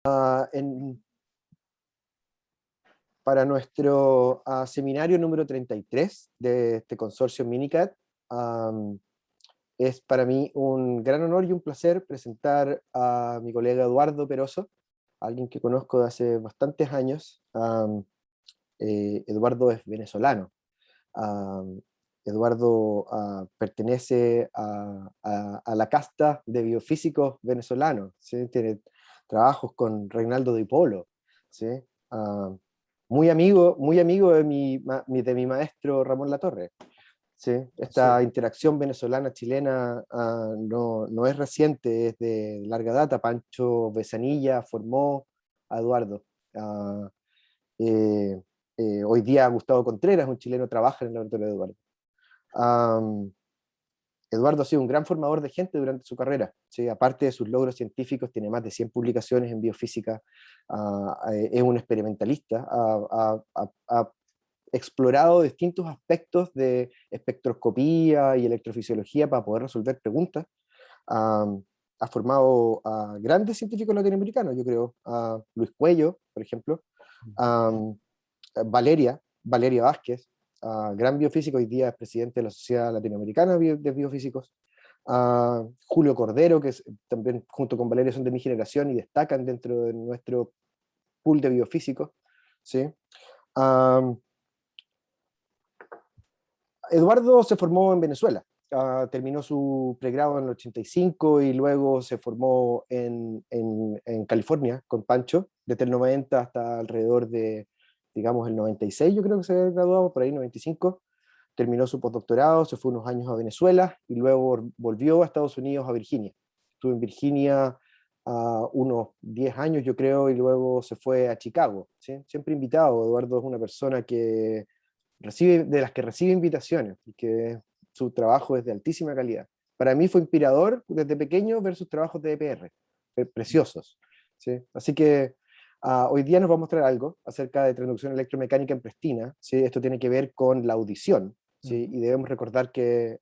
En Para nuestro seminario número 33 de este consorcio Minicat, es para mí un gran honor y un placer presentar a mi colega Eduardo Peroso, alguien que conozco de hace bastantes años. Eduardo es venezolano. Am, Eduardo pertenece a la casta de biofísicos venezolanos, ¿sí? Tiene trabajos con Reinaldo Di Polo, ¿sí? Am, muy amigo de de mi maestro Ramón Latorre. ¿Sí? Esta Sí, interacción venezolana-chilena no es reciente, es de larga data. Pancho Besanilla formó a Eduardo. Ah, eh, Hoy día Gustavo Contreras, un chileno, trabaja en el laboratorio de Eduardo. Am, Eduardo ha sido un gran formador de gente durante su carrera, ¿sí? Aparte de sus logros científicos, tiene más de 100 publicaciones en biofísica. Es un experimentalista. Ha explorado distintos aspectos de espectroscopía y electrofisiología para poder resolver preguntas. Ha formado a grandes científicos latinoamericanos, yo creo, a Luis Cuello, por ejemplo, a Valeria Vázquez, gran biofísico, hoy día es presidente de la Sociedad Latinoamericana de Biofísicos, a Julio Cordero, que también junto con Valeria son de mi generación y destacan dentro de nuestro pool de biofísicos, ¿sí? Um, Eduardo se formó en Venezuela. Terminó su pregrado en el 85 y luego se formó en California con Pancho, desde el 90 hasta alrededor de, digamos, el 96, yo creo que se graduó, por ahí 95. Terminó su postdoctorado, se fue unos años a Venezuela y luego volvió a Estados Unidos, a Virginia. Estuvo en Virginia unos 10 años, yo creo, y luego se fue a Chicago, ¿sí? Siempre invitado. Eduardo es una persona de las que recibe invitaciones, y que su trabajo es de altísima calidad. Para mí fue inspirador desde pequeño ver sus trabajos de EPR, preciosos, ¿sí? Así que hoy día nos va a mostrar algo acerca de transducción electromecánica en Prestina, ¿sí? Esto tiene que ver con la audición, ¿sí? Y debemos recordar que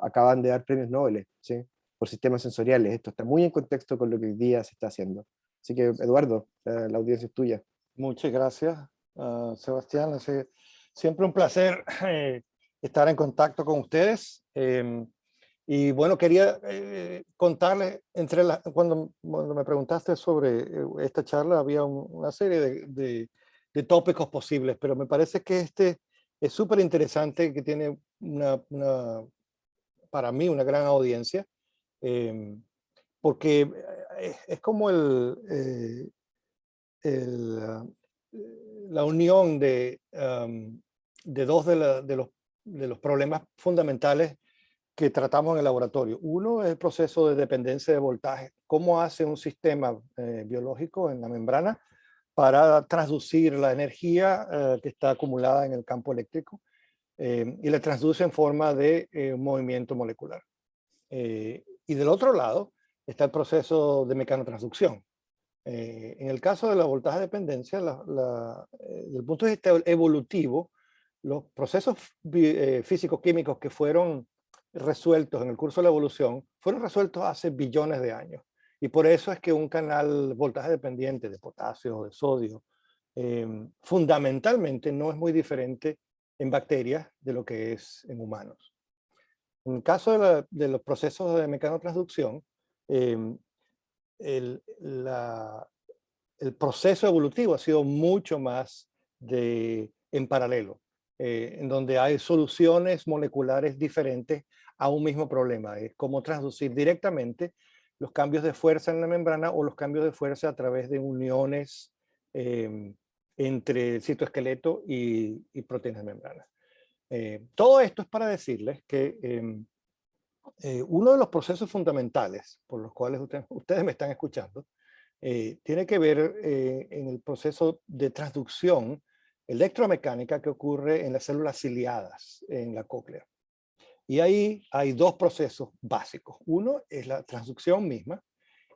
acaban de dar premios Nobel, ¿sí? Por sistemas sensoriales. Esto está muy en contexto con lo que hoy día se está haciendo. Así que, Eduardo, la audiencia es tuya. muchas gracias, Sebastián. Siempre un placer estar en contacto con ustedes. Y bueno, quería contarles, cuando me preguntaste sobre esta charla, había una serie de tópicos posibles, pero me parece que este es súper interesante, que tiene para mí una gran audiencia, em, porque es como el, ah, la unión de dos de los problemas fundamentales que tratamos en el laboratorio. Uno es el proceso de dependencia de voltaje. ¿Cómo hace un sistema biológico en la membrana para transducir la energía que está acumulada en el campo eléctrico y la transduce en forma de movimiento molecular? Y del otro lado está el proceso de mecanotransducción. En el caso de la voltaje dependencia, desde el punto de vista evolutivo, los procesos físico-químicos que fueron resueltos en el curso de la evolución fueron resueltos hace billones de años. Y por eso es que un canal voltaje dependiente de potasio o de sodio fundamentalmente no es muy diferente en bacterias de lo que es en humanos. En el caso de los procesos de mecanotransducción, em, el, la, el proceso evolutivo ha sido mucho más en paralelo, en donde hay soluciones moleculares diferentes a un mismo problema. Es como transducir directamente los cambios de fuerza en la membrana o los cambios de fuerza a través de uniones entre el citoesqueleto y proteínas de membrana. Todo esto es para decirles que uno de los procesos fundamentales por los cuales ustedes me están escuchando tiene que ver en el proceso de transducción electromecánica que ocurre en las células ciliadas en la cóclea. Y ahí hay dos procesos básicos. Uno es la transducción misma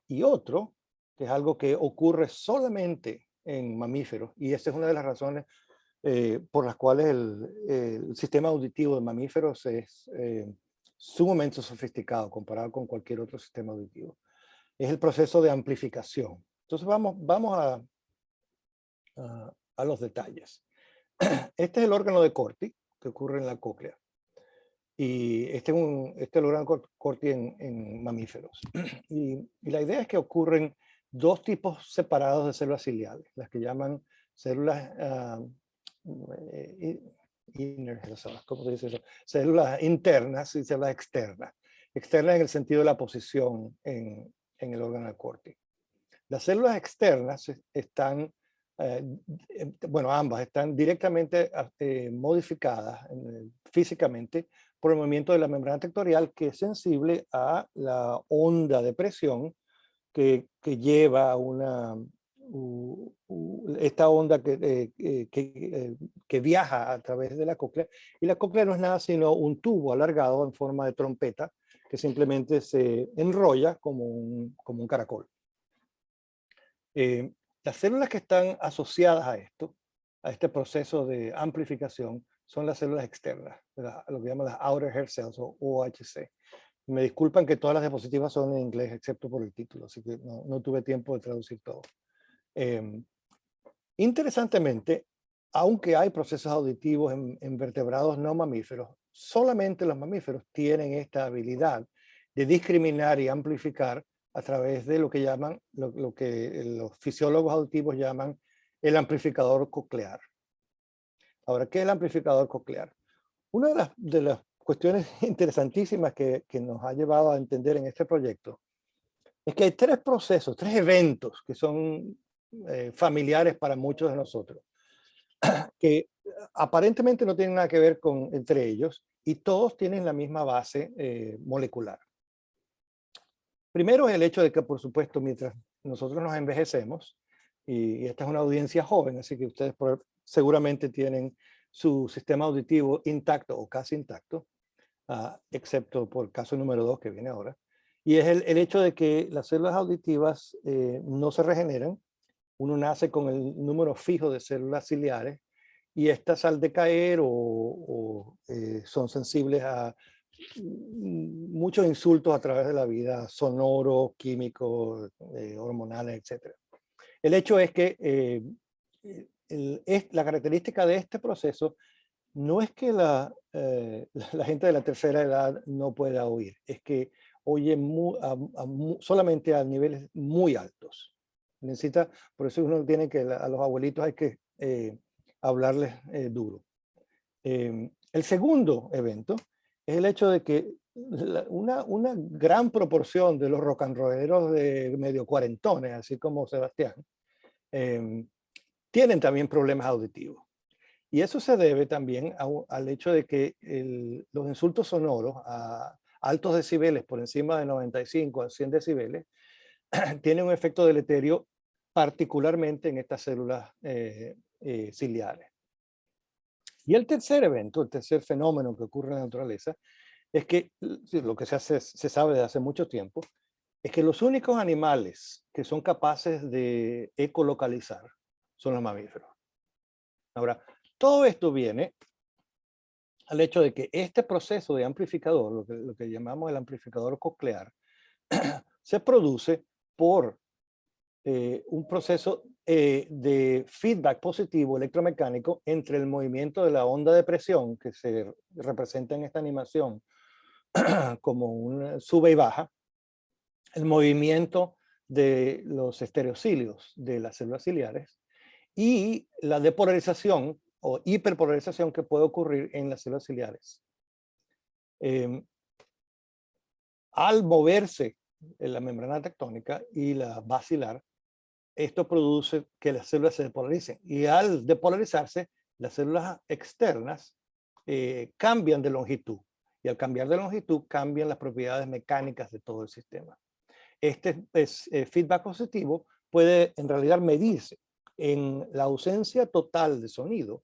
y otro, que es algo que ocurre solamente en mamíferos, y esa es una de las razones por las cuales el sistema auditivo de mamíferos es sumamente sofisticado comparado con cualquier otro sistema auditivo. Es el proceso de amplificación. Entonces vamos a los detalles. Este es el órgano de Corti que ocurre en la cóclea. Y este es el órgano Corti en mamíferos. Y la idea es que ocurren dos tipos separados de células ciliares, las que llaman células ¿cómo se dice eso? Células internas y células externas. Externas en el sentido de la posición en el órgano de Corti. Las células externas están, bueno, ambas están directamente modificadas físicamente por el movimiento de la membrana tectorial, que es sensible a la onda de presión que lleva a esta onda que viaja a través de la cóclea. Y la cóclea no es nada sino un tubo alargado en forma de trompeta que simplemente se enrolla como un caracol. Las células que están asociadas a este proceso de amplificación, son las células externas, lo que llaman las outer hair cells o OHC. Me disculpan que todas las diapositivas son en inglés, excepto por el título, así que no tuve tiempo de traducir todo. Interesantemente, aunque hay procesos auditivos en vertebrados no mamíferos, solamente los mamíferos tienen esta habilidad de discriminar y amplificar a través de lo que llaman, lo que los fisiólogos auditivos llaman el amplificador coclear. Ahora, ¿qué es el amplificador coclear? Una de las cuestiones interesantísimas que nos ha llevado a entender en este proyecto es que hay tres procesos, tres eventos que son familiares para muchos de nosotros, que aparentemente no tienen nada que ver entre ellos y todos tienen la misma base molecular. Primero es el hecho de que, por supuesto, mientras nosotros nos envejecemos, y esta es una audiencia joven, así que ustedes seguramente tienen su sistema auditivo intacto o casi intacto, excepto por el caso número 2 que viene ahora, y es el hecho de que las células auditivas no se regeneran. Uno nace con el número fijo de células ciliares y estas al decaer son sensibles a muchos insultos a través de la vida, sonoros, químicos, hormonales, etc. El hecho es que la característica de este proceso no es que la gente de la tercera edad no pueda oír, es que oye solamente a niveles muy altos. Por eso uno tiene que, a los abuelitos hay que hablarles duro. El segundo evento es el hecho de que una gran proporción de los rock and rolleros de medio cuarentones, así como Sebastián, tienen también problemas auditivos. Y eso se debe también al hecho de que los insultos sonoros a altos decibeles, por encima de 95 a 100 decibeles, tienen un efecto deleterio particularmente en estas células ciliares. Y el tercer evento, el tercer fenómeno que ocurre en la naturaleza, es que lo que se sabe desde hace mucho tiempo, es que los únicos animales que son capaces de ecolocalizar son los mamíferos. Ahora, todo esto viene al hecho de que este proceso de amplificador, lo que llamamos el amplificador coclear, se produce por un proceso de feedback positivo electromecánico entre el movimiento de la onda de presión que se representa en esta animación como un sube y baja, el movimiento de los estereocilios de las células ciliares y la depolarización o hiperpolarización que puede ocurrir en las células ciliares. Al moverse en la membrana tectónica y la basilar, esto produce que las células se depolaricen. Y al depolarizarse, las células externas cambian de longitud. Y al cambiar de longitud, cambian las propiedades mecánicas de todo el sistema. Este feedback positivo puede en realidad medirse. En la ausencia total de sonido,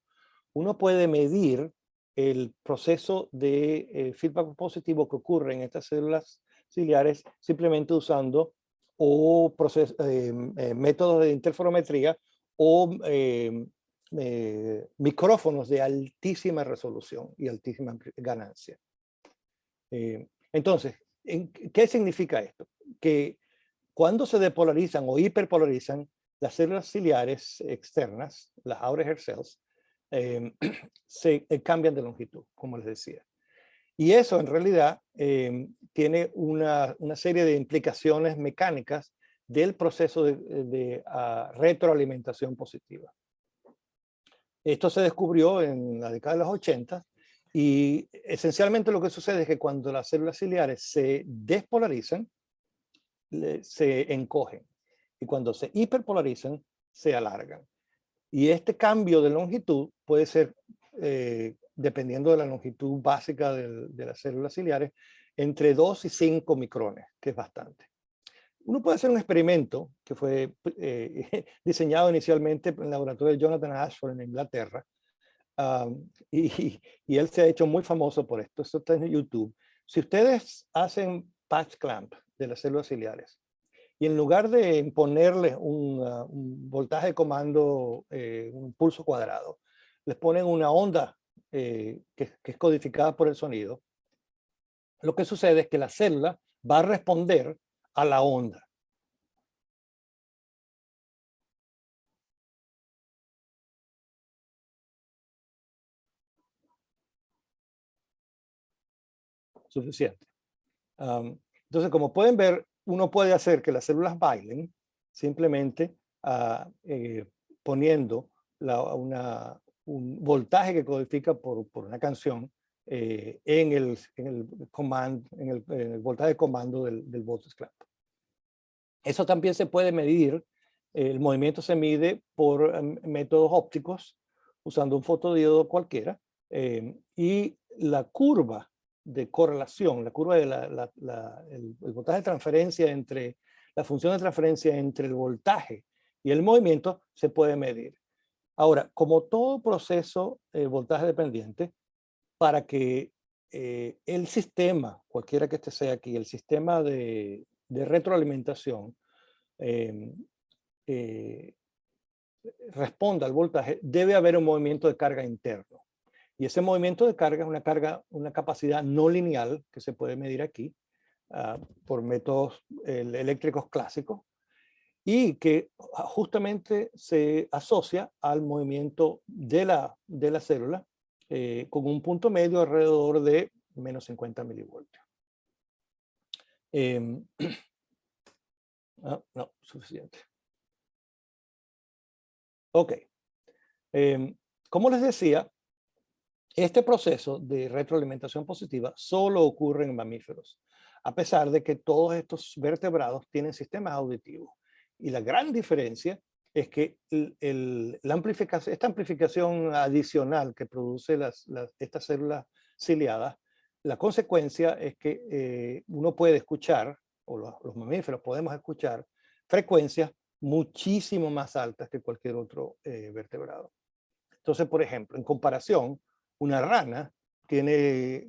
uno puede medir el proceso de feedback positivo que ocurre en estas células ciliares simplemente usando métodos de interferometría o micrófonos de altísima resolución y altísima ganancia. Entonces, ¿qué significa esto? Que Cuando se depolarizan o hiperpolarizan, las células ciliares externas, las outer hair cells, se cambian de longitud, como les decía. Y eso en realidad tiene una serie de implicaciones mecánicas del proceso de retroalimentación positiva. Esto se descubrió en la década de los 80 y esencialmente lo que sucede es que cuando las células ciliares se despolarizan, se encogen, y cuando se hiperpolarizan, se alargan. Y este cambio de longitud puede ser, dependiendo de la longitud básica de las células ciliares, entre 2 y 5 micrones, que es bastante. Uno puede hacer un experimento que fue diseñado inicialmente en el laboratorio de Jonathan Ashford en Inglaterra, y él se ha hecho muy famoso por esto. Esto está en YouTube. Si ustedes hacen patch clamp de las células ciliares y en lugar de ponerles un voltaje de comando, un pulso cuadrado, les ponen una onda que es codificada por el sonido, lo que sucede es que la célula va a responder a la onda. Suficiente. Entonces, como pueden ver, uno puede hacer que las células bailen simplemente poniendo un voltaje que codifica por una canción en el voltaje de comando del voltage clamp. Eso también se puede medir. El movimiento se mide por métodos ópticos usando un fotodiodo cualquiera, y la curva de correlación, la curva de el voltaje de transferencia entre la función de transferencia entre el voltaje y el movimiento se puede medir. Ahora, como todo proceso voltaje dependiente, para que el sistema, cualquiera que este sea aquí, el sistema de retroalimentación responda al voltaje, debe haber un movimiento de carga interno. Y ese movimiento de carga es una capacidad no lineal que se puede medir aquí por métodos eléctricos clásicos, y que justamente se asocia al movimiento de la célula con un punto medio alrededor de menos 50 milivoltios. No, suficiente. Ok. Como les decía, este proceso de retroalimentación positiva solo ocurre en mamíferos, a pesar de que todos estos vertebrados tienen sistemas auditivos. Y la gran diferencia es que esta amplificación adicional que produce estas células ciliadas, la consecuencia es que uno puede escuchar, o los mamíferos podemos escuchar, frecuencias muchísimo más altas que cualquier otro vertebrado. Entonces, por ejemplo, en comparación, una rana tiene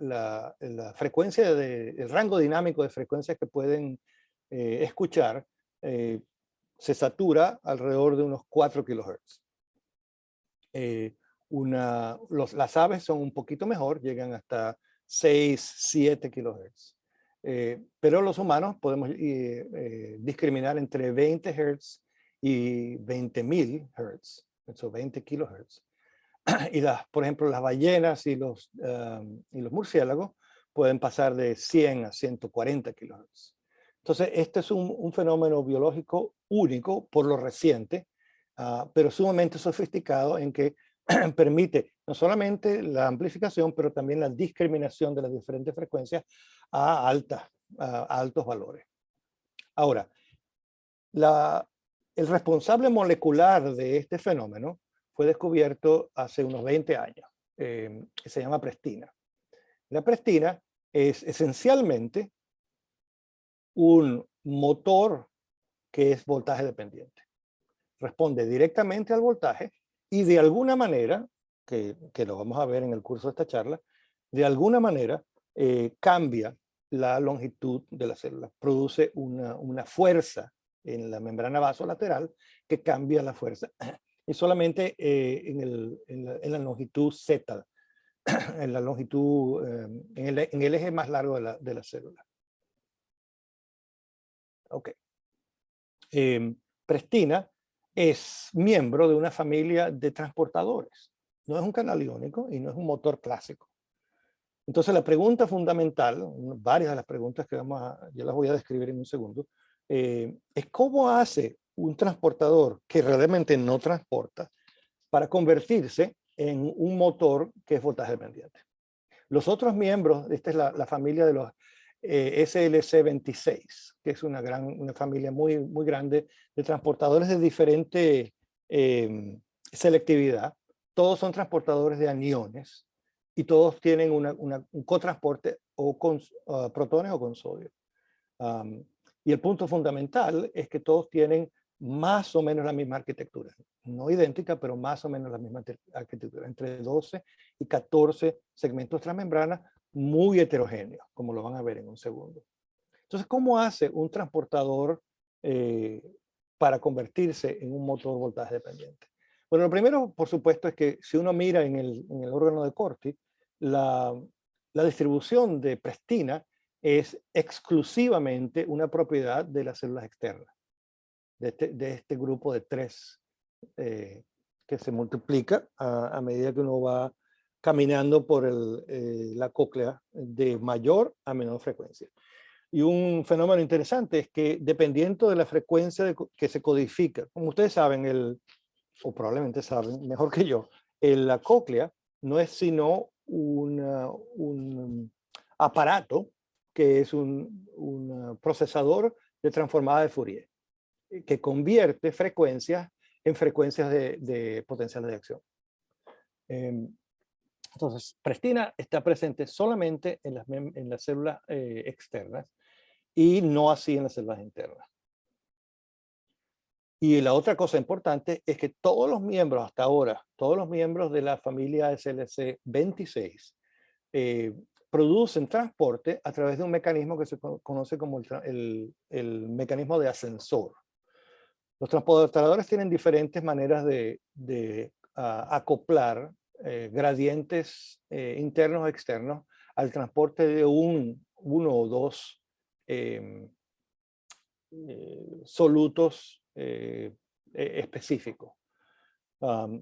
la frecuencia el rango dinámico de frecuencias que pueden escuchar, se satura alrededor de unos 4 kHz. Las aves son un poquito mejor, llegan hasta 6, 7 kHz. Pero los humanos podemos discriminar entre 20 Hz y 20.000 Hz, eso 20 kHz. Y por ejemplo, las ballenas y los murciélagos pueden pasar de 100 a 140 kHz. Entonces, este es un fenómeno biológico único por lo reciente, pero sumamente sofisticado, en que permite no solamente la amplificación, pero también la discriminación de las diferentes frecuencias a altos valores. Ahora, el responsable molecular de este fenómeno fue descubierto hace unos 20 años, que se llama prestina. La prestina es esencialmente un motor que es voltaje dependiente. Responde directamente al voltaje y de alguna manera, que lo vamos a ver en el curso de esta charla, de alguna manera cambia la longitud de la célula, produce una fuerza en la membrana vasolateral que cambia la fuerza. Y solamente en la longitud Z, en la longitud, en el eje más largo de la célula. Ok, Prestina es miembro de una familia de transportadores. No es un canal iónico y no es un motor clásico. Entonces la pregunta fundamental, varias de las preguntas que yo las voy a describir en un segundo, es cómo hace un transportador que realmente no transporta para convertirse en un motor que es voltaje dependiente. Los otros miembros, esta es la familia de los SLC26, que es una familia muy, muy grande de transportadores de diferente selectividad. Todos son transportadores de aniones y todos tienen un cotransporte o con protones o con sodio. Y el punto fundamental es que todos tienen más o menos la misma arquitectura. No idéntica, pero más o menos la misma arquitectura. Entre 12 y 14 segmentos transmembrana muy heterogéneos, como lo van a ver en un segundo. Entonces, ¿cómo hace un transportador para convertirse en un motor voltaje dependiente? Bueno, lo primero, por supuesto, es que si uno mira en el órgano de Corti, la distribución de Prestina es exclusivamente una propiedad de las células externas, de este grupo de 3 que se multiplica a medida que uno va caminando por la cóclea de mayor a menor frecuencia. Y un fenómeno interesante es que dependiendo de la frecuencia que se codifica, como ustedes saben, o probablemente saben mejor que yo, la cóclea no es sino un aparato que es un procesador de transformada de Fourier, que convierte frecuencias en frecuencias de potenciales de acción. Entonces, Prestina está presente solamente en las células externas y no así en las células internas. Y la otra cosa importante es que todos los miembros hasta ahora, todos los miembros de la familia SLC26 producen transporte a través de un mecanismo que se conoce como el mecanismo de ascensor. Los transportadores tienen diferentes maneras de acoplar gradientes internos o externos al transporte de uno o dos solutos específicos.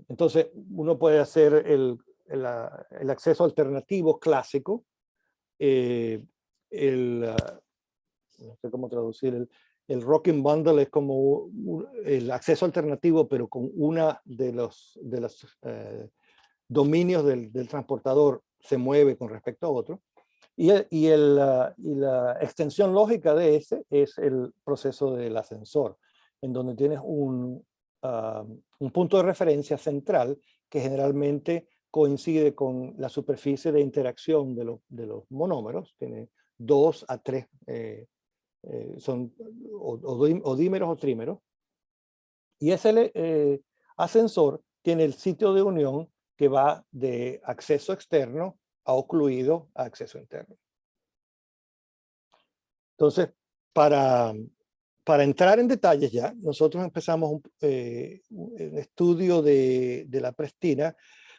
Entonces, uno puede hacer el acceso alternativo clásico, no sé cómo traducir, el rocking bundle es como el acceso alternativo, pero con una de los dominios del transportador se mueve con respecto a otro. Y la extensión lógica de ese es el proceso del ascensor, en donde tienes un punto de referencia central que generalmente coincide con la superficie de interacción de los monómeros, tiene 2 a 3 son o dímeros o trímeros, y ese ascensor tiene el sitio de unión que va de acceso externo a ocluido a acceso interno. Entonces, para entrar en detalles ya, nosotros empezamos un estudio de la Prestina,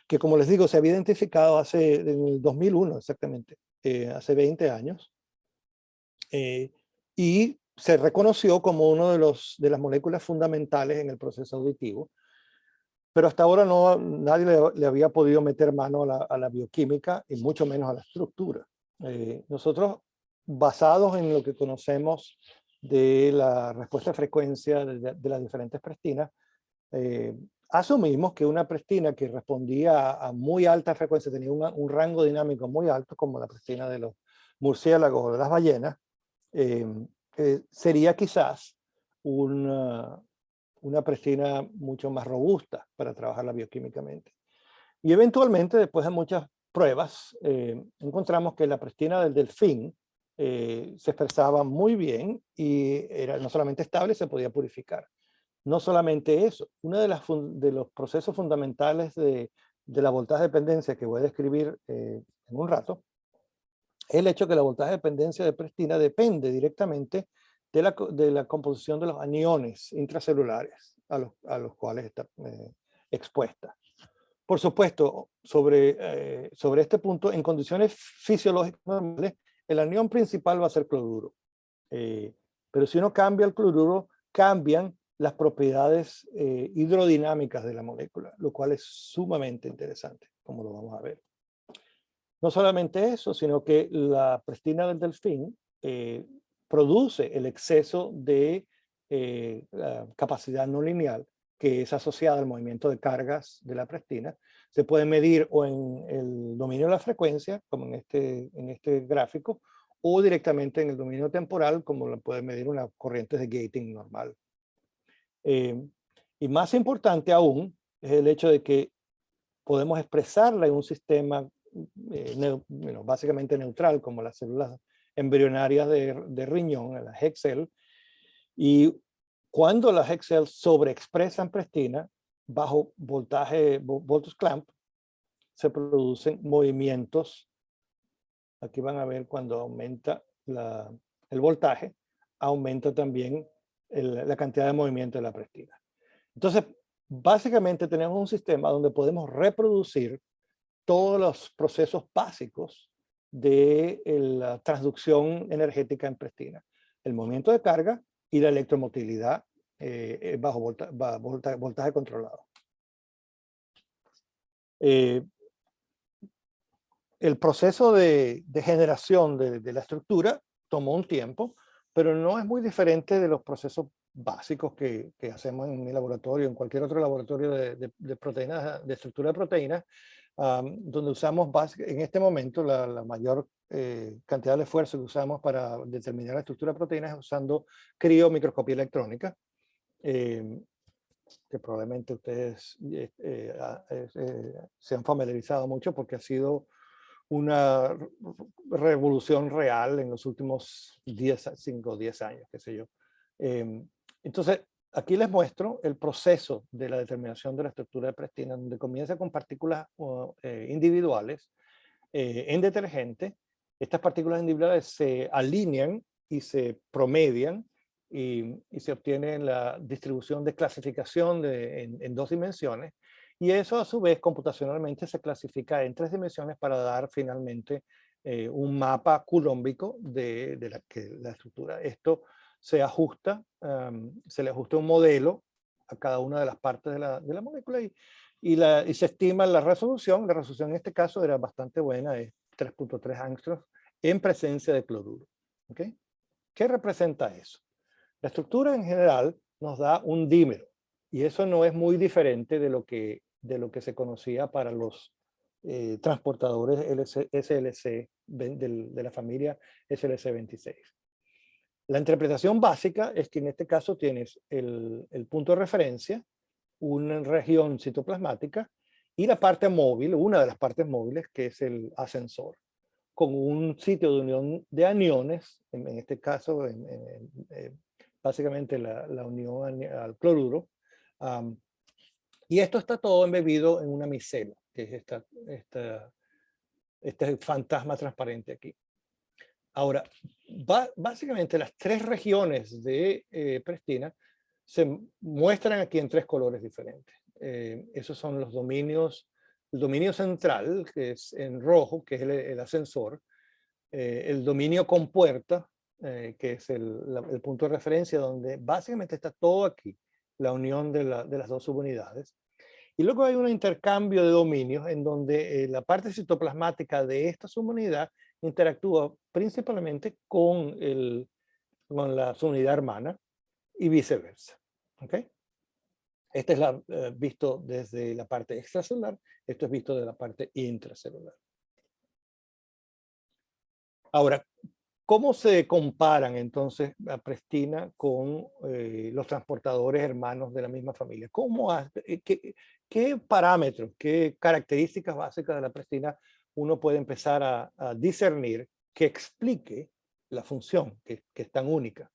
que como les digo, se había identificado en el 2001 exactamente, hace 20 años. Y se reconoció como uno de las moléculas fundamentales en el proceso auditivo, pero hasta ahora nadie le había podido meter mano a la bioquímica y mucho menos a la estructura. Nosotros, basados en lo que conocemos de la respuesta a frecuencia de las diferentes prestinas, asumimos que una prestina que respondía a muy alta frecuencia, tenía un rango dinámico muy alto, como la prestina de los murciélagos o de las ballenas, sería quizás una prestina mucho más robusta para trabajarla bioquímicamente. Y eventualmente, después de muchas pruebas, encontramos que la prestina del delfín se expresaba muy bien y era no solamente estable, se podía purificar. No solamente eso, uno de los procesos fundamentales de la voltaje dependencia que voy a describir en un rato, es el hecho que la voltaje dependencia de Prestina depende directamente de la composición de los aniones intracelulares a los cuales está expuesta. Por supuesto, sobre este punto, en condiciones fisiológicas normales, el anión principal va a ser cloruro. Pero si uno cambia el cloruro, cambian las propiedades hidrodinámicas de la molécula, lo cual es sumamente interesante, como lo vamos a ver. No solamente eso, sino que la prestina del delfín produce el exceso de la capacidad no lineal que es asociada al movimiento de cargas de la prestina. Se puede medir o en el dominio de la frecuencia, como en este gráfico, o directamente en el dominio temporal, como lo puede medir una corriente de gating normal. Y más importante aún es el hecho de que podemos expresarla en un sistema básicamente neutral, como las células embrionarias de riñón, las HEK-cell, y cuando las HEK-cell sobreexpresan prestina bajo voltaje, voltage clamp, se producen movimientos. Aquí van a ver cuando aumenta el voltaje, aumenta también la cantidad de movimiento de la prestina. Entonces, básicamente tenemos un sistema donde podemos reproducir todos los procesos básicos de la transducción energética en prestina. El movimiento de carga y la electromotilidad bajo voltaje controlado. El proceso de generación de la estructura tomó un tiempo, pero no es muy diferente de los procesos básicos que hacemos en mi laboratorio, en cualquier otro laboratorio de proteínas, de estructura de proteínas, donde usamos en este momento la mayor cantidad de esfuerzo que usamos para determinar la estructura de proteínas es usando criomicroscopía electrónica, que probablemente ustedes se han familiarizado mucho porque ha sido una revolución real en los últimos 5 o 10 años, qué sé yo. Entonces, aquí les muestro el proceso de la determinación de la estructura de prestina, donde comienza con partículas individuales en detergente. Estas partículas individuales se alinean y se promedian y se obtiene la distribución de clasificación en 2 dimensiones. Y eso a su vez computacionalmente se clasifica en 3 dimensiones para dar finalmente un mapa coulombico de la estructura. Esto se ajusta, se le ajusta un modelo a cada una de las partes de la molécula y se estima la resolución. La resolución en este caso era bastante buena, es 3.3 angstroms en presencia de cloruro. ¿Okay? ¿Qué representa eso? La estructura en general nos da un dímero y eso no es muy diferente de lo que se conocía para los transportadores SLC de la familia SLC26. La interpretación básica es que en este caso tienes el punto de referencia, una región citoplasmática y la parte móvil, una de las partes móviles, que es el ascensor, con un sitio de unión de aniones, en este caso básicamente la unión al cloruro, y esto está todo embebido en una micela, que es este fantasma transparente aquí. Ahora, básicamente las 3 regiones de prestina se muestran aquí en 3 colores diferentes. Esos son los dominios, el dominio central, que es en rojo, que es el ascensor, el dominio compuerta, que es el punto de referencia donde básicamente está todo aquí, la unión de las 2 subunidades. Y luego hay un intercambio de dominios en donde la parte citoplasmática de esta subunidad interactúa principalmente con la subunidad hermana y viceversa. ¿Okay? Este es visto desde la parte extracelular, esto es visto de la parte intracelular. Ahora, ¿cómo se comparan entonces la prestina con los transportadores hermanos de la misma familia? ¿Qué parámetros, qué características básicas de la prestina uno puede empezar a discernir que explique la función que es tan única?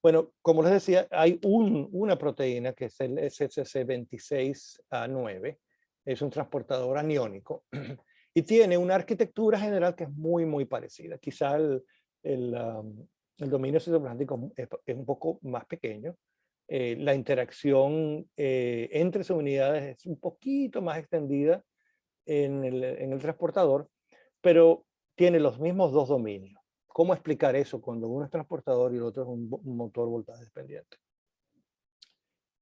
Bueno, como les decía, hay una proteína que es el SCC26A9, es un transportador aniónico y tiene una arquitectura general que es muy, muy parecida. Quizá el dominio citoplasmático es un poco más pequeño. La interacción entre subunidades es un poquito más extendida en el transportador, pero tiene los mismos 2 dominios. ¿Cómo explicar eso cuando uno es transportador y el otro es un motor voltaje dependiente?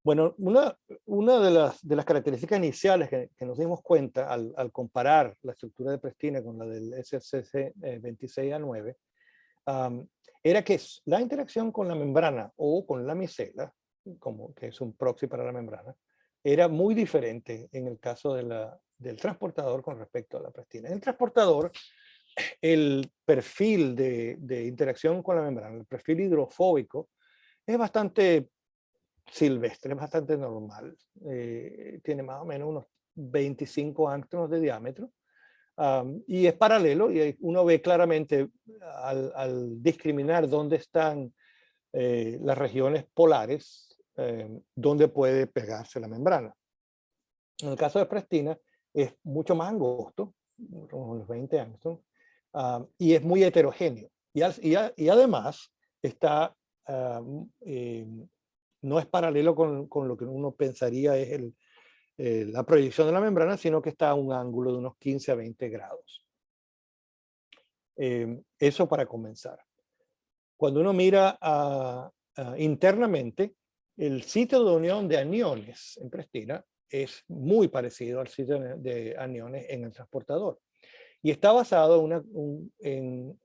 Bueno, una de las características iniciales que nos dimos cuenta al comparar la estructura de Prestina con la del SCC 26A9 era que la interacción con la membrana o con la micela, como que es un proxy para la membrana, era muy diferente en el caso del transportador con respecto a la Prestina. En el transportador, el perfil de interacción con la membrana, el perfil hidrofóbico, es bastante silvestre, es bastante normal. Tiene más o menos unos 25 angstroms de diámetro. Y es paralelo y uno ve claramente al discriminar dónde están las regiones polares, dónde puede pegarse la membrana. En el caso de Prestina es mucho más angosto, unos 20 angstroms, y es muy heterogéneo. Y además está, no es paralelo con lo que uno pensaría es la proyección de la membrana, sino que está a un ángulo de unos 15 a 20 grados. Eso para comenzar. Cuando uno mira internamente, el sitio de unión de aniones en Prestina es muy parecido al sitio de aniones en el transportador. Y está basado en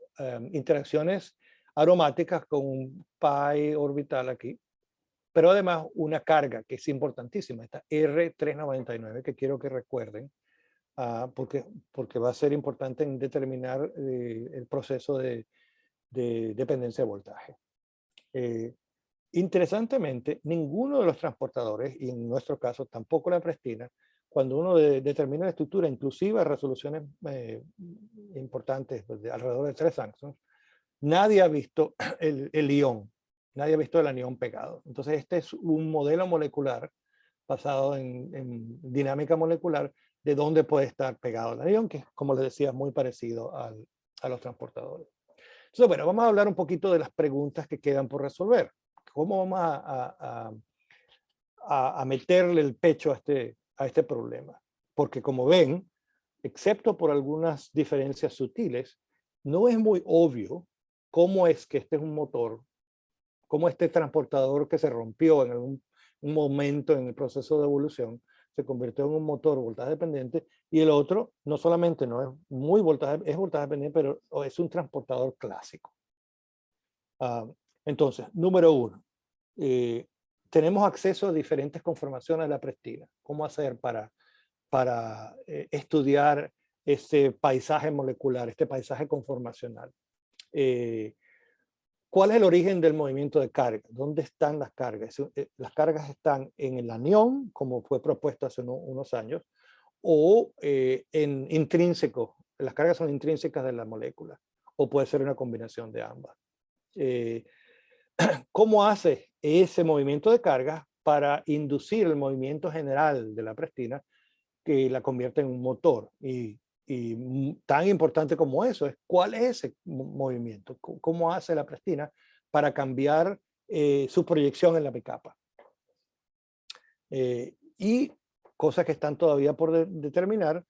interacciones aromáticas con un pi orbital aquí, pero además una carga que es importantísima, esta R399, que quiero que recuerden, porque va a ser importante en determinar el proceso de dependencia de voltaje. Interesantemente, ninguno de los transportadores, y en nuestro caso tampoco la Prestina, cuando uno determina la estructura, inclusive a resoluciones importantes, pues, de alrededor de 3 angstroms, nadie ha visto el ion, nadie ha visto el anión pegado. Entonces este es un modelo molecular basado en dinámica molecular de dónde puede estar pegado el anión, que es, como les decía, muy parecido a los transportadores. Entonces, bueno, vamos a hablar un poquito de las preguntas que quedan por resolver. ¿Cómo vamos a meterle el pecho a este problema? Porque como ven, excepto por algunas diferencias sutiles, no es muy obvio cómo es que este es un motor, cómo este transportador que se rompió en un momento en el proceso de evolución se convirtió en un motor voltaje dependiente, y el otro no solamente no es muy voltaje, es voltaje dependiente, pero es un transportador clásico. Entonces, número uno, tenemos acceso a diferentes conformaciones de la Prestina. ¿Cómo hacer para estudiar este paisaje molecular, este paisaje conformacional? ¿Cuál es el origen del movimiento de carga? ¿Dónde están las cargas? Las cargas están en el anión, como fue propuesto hace unos años, o en intrínseco. Las cargas son intrínsecas de la molécula, o puede ser una combinación de ambas. ¿Cómo hace ese movimiento de carga para inducir el movimiento general de la Prestina que la convierte en un motor? Y tan importante como eso es cuál es ese movimiento, cómo hace la Prestina para cambiar su proyección en la bicapa. Y cosas que están todavía por determinar,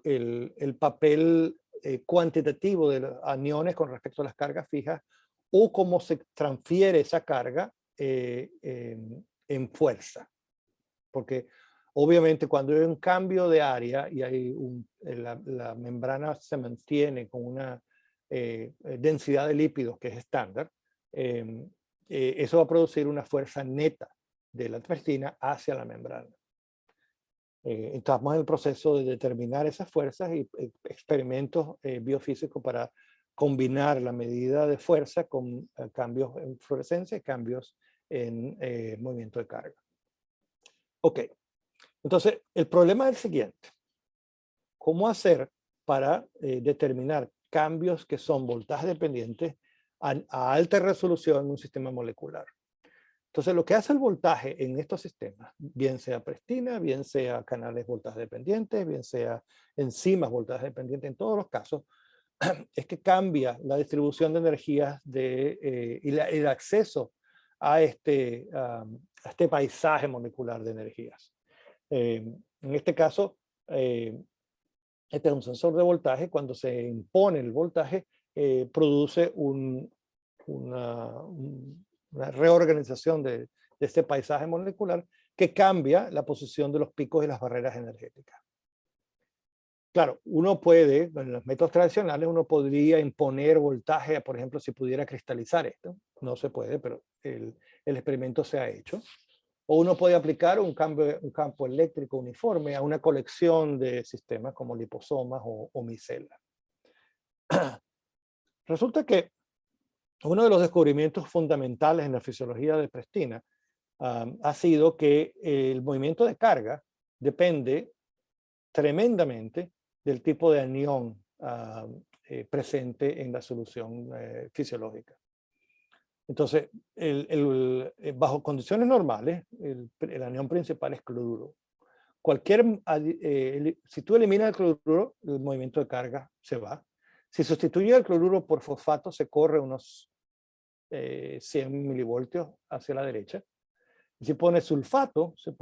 el papel cuantitativo de los aniones con respecto a las cargas fijas, o cómo se transfiere esa carga en fuerza. Porque obviamente cuando hay un cambio de área y hay la membrana se mantiene con una densidad de lípidos que es estándar, eso va a producir una fuerza neta de la Prestina hacia la membrana. Estamos en el proceso de determinar esas fuerzas y experimentos biofísicos para combinar la medida de fuerza con cambios en fluorescencia y cambios en movimiento de carga. Ok, entonces el problema es el siguiente. ¿Cómo hacer para determinar cambios que son voltaje dependientes a alta resolución en un sistema molecular? Entonces, lo que hace el voltaje en estos sistemas, bien sea Prestina, bien sea canales voltaje dependientes, bien sea enzimas voltaje dependientes, en todos los casos, es que cambia la distribución de energías y el acceso a este paisaje molecular de energías. En este caso, este es un sensor de voltaje. Cuando se impone el voltaje, produce una reorganización de este paisaje molecular que cambia la posición de los picos y las barreras energéticas. Claro, uno puede, en los métodos tradicionales, uno podría imponer voltaje, por ejemplo, si pudiera cristalizar esto. No se puede, pero el experimento se ha hecho. O uno puede aplicar un campo eléctrico uniforme a una colección de sistemas como liposomas o micelas. Resulta que uno de los descubrimientos fundamentales en la fisiología de Prestina ha sido que el movimiento de carga depende tremendamente del tipo de anión presente en la solución fisiológica. Entonces, bajo condiciones normales, el anión principal es cloruro. Si tú eliminas el cloruro, el movimiento de carga se va. Si sustituye el cloruro por fosfato, se corre unos 100 milivoltios hacia la derecha. Y si pones sulfato, se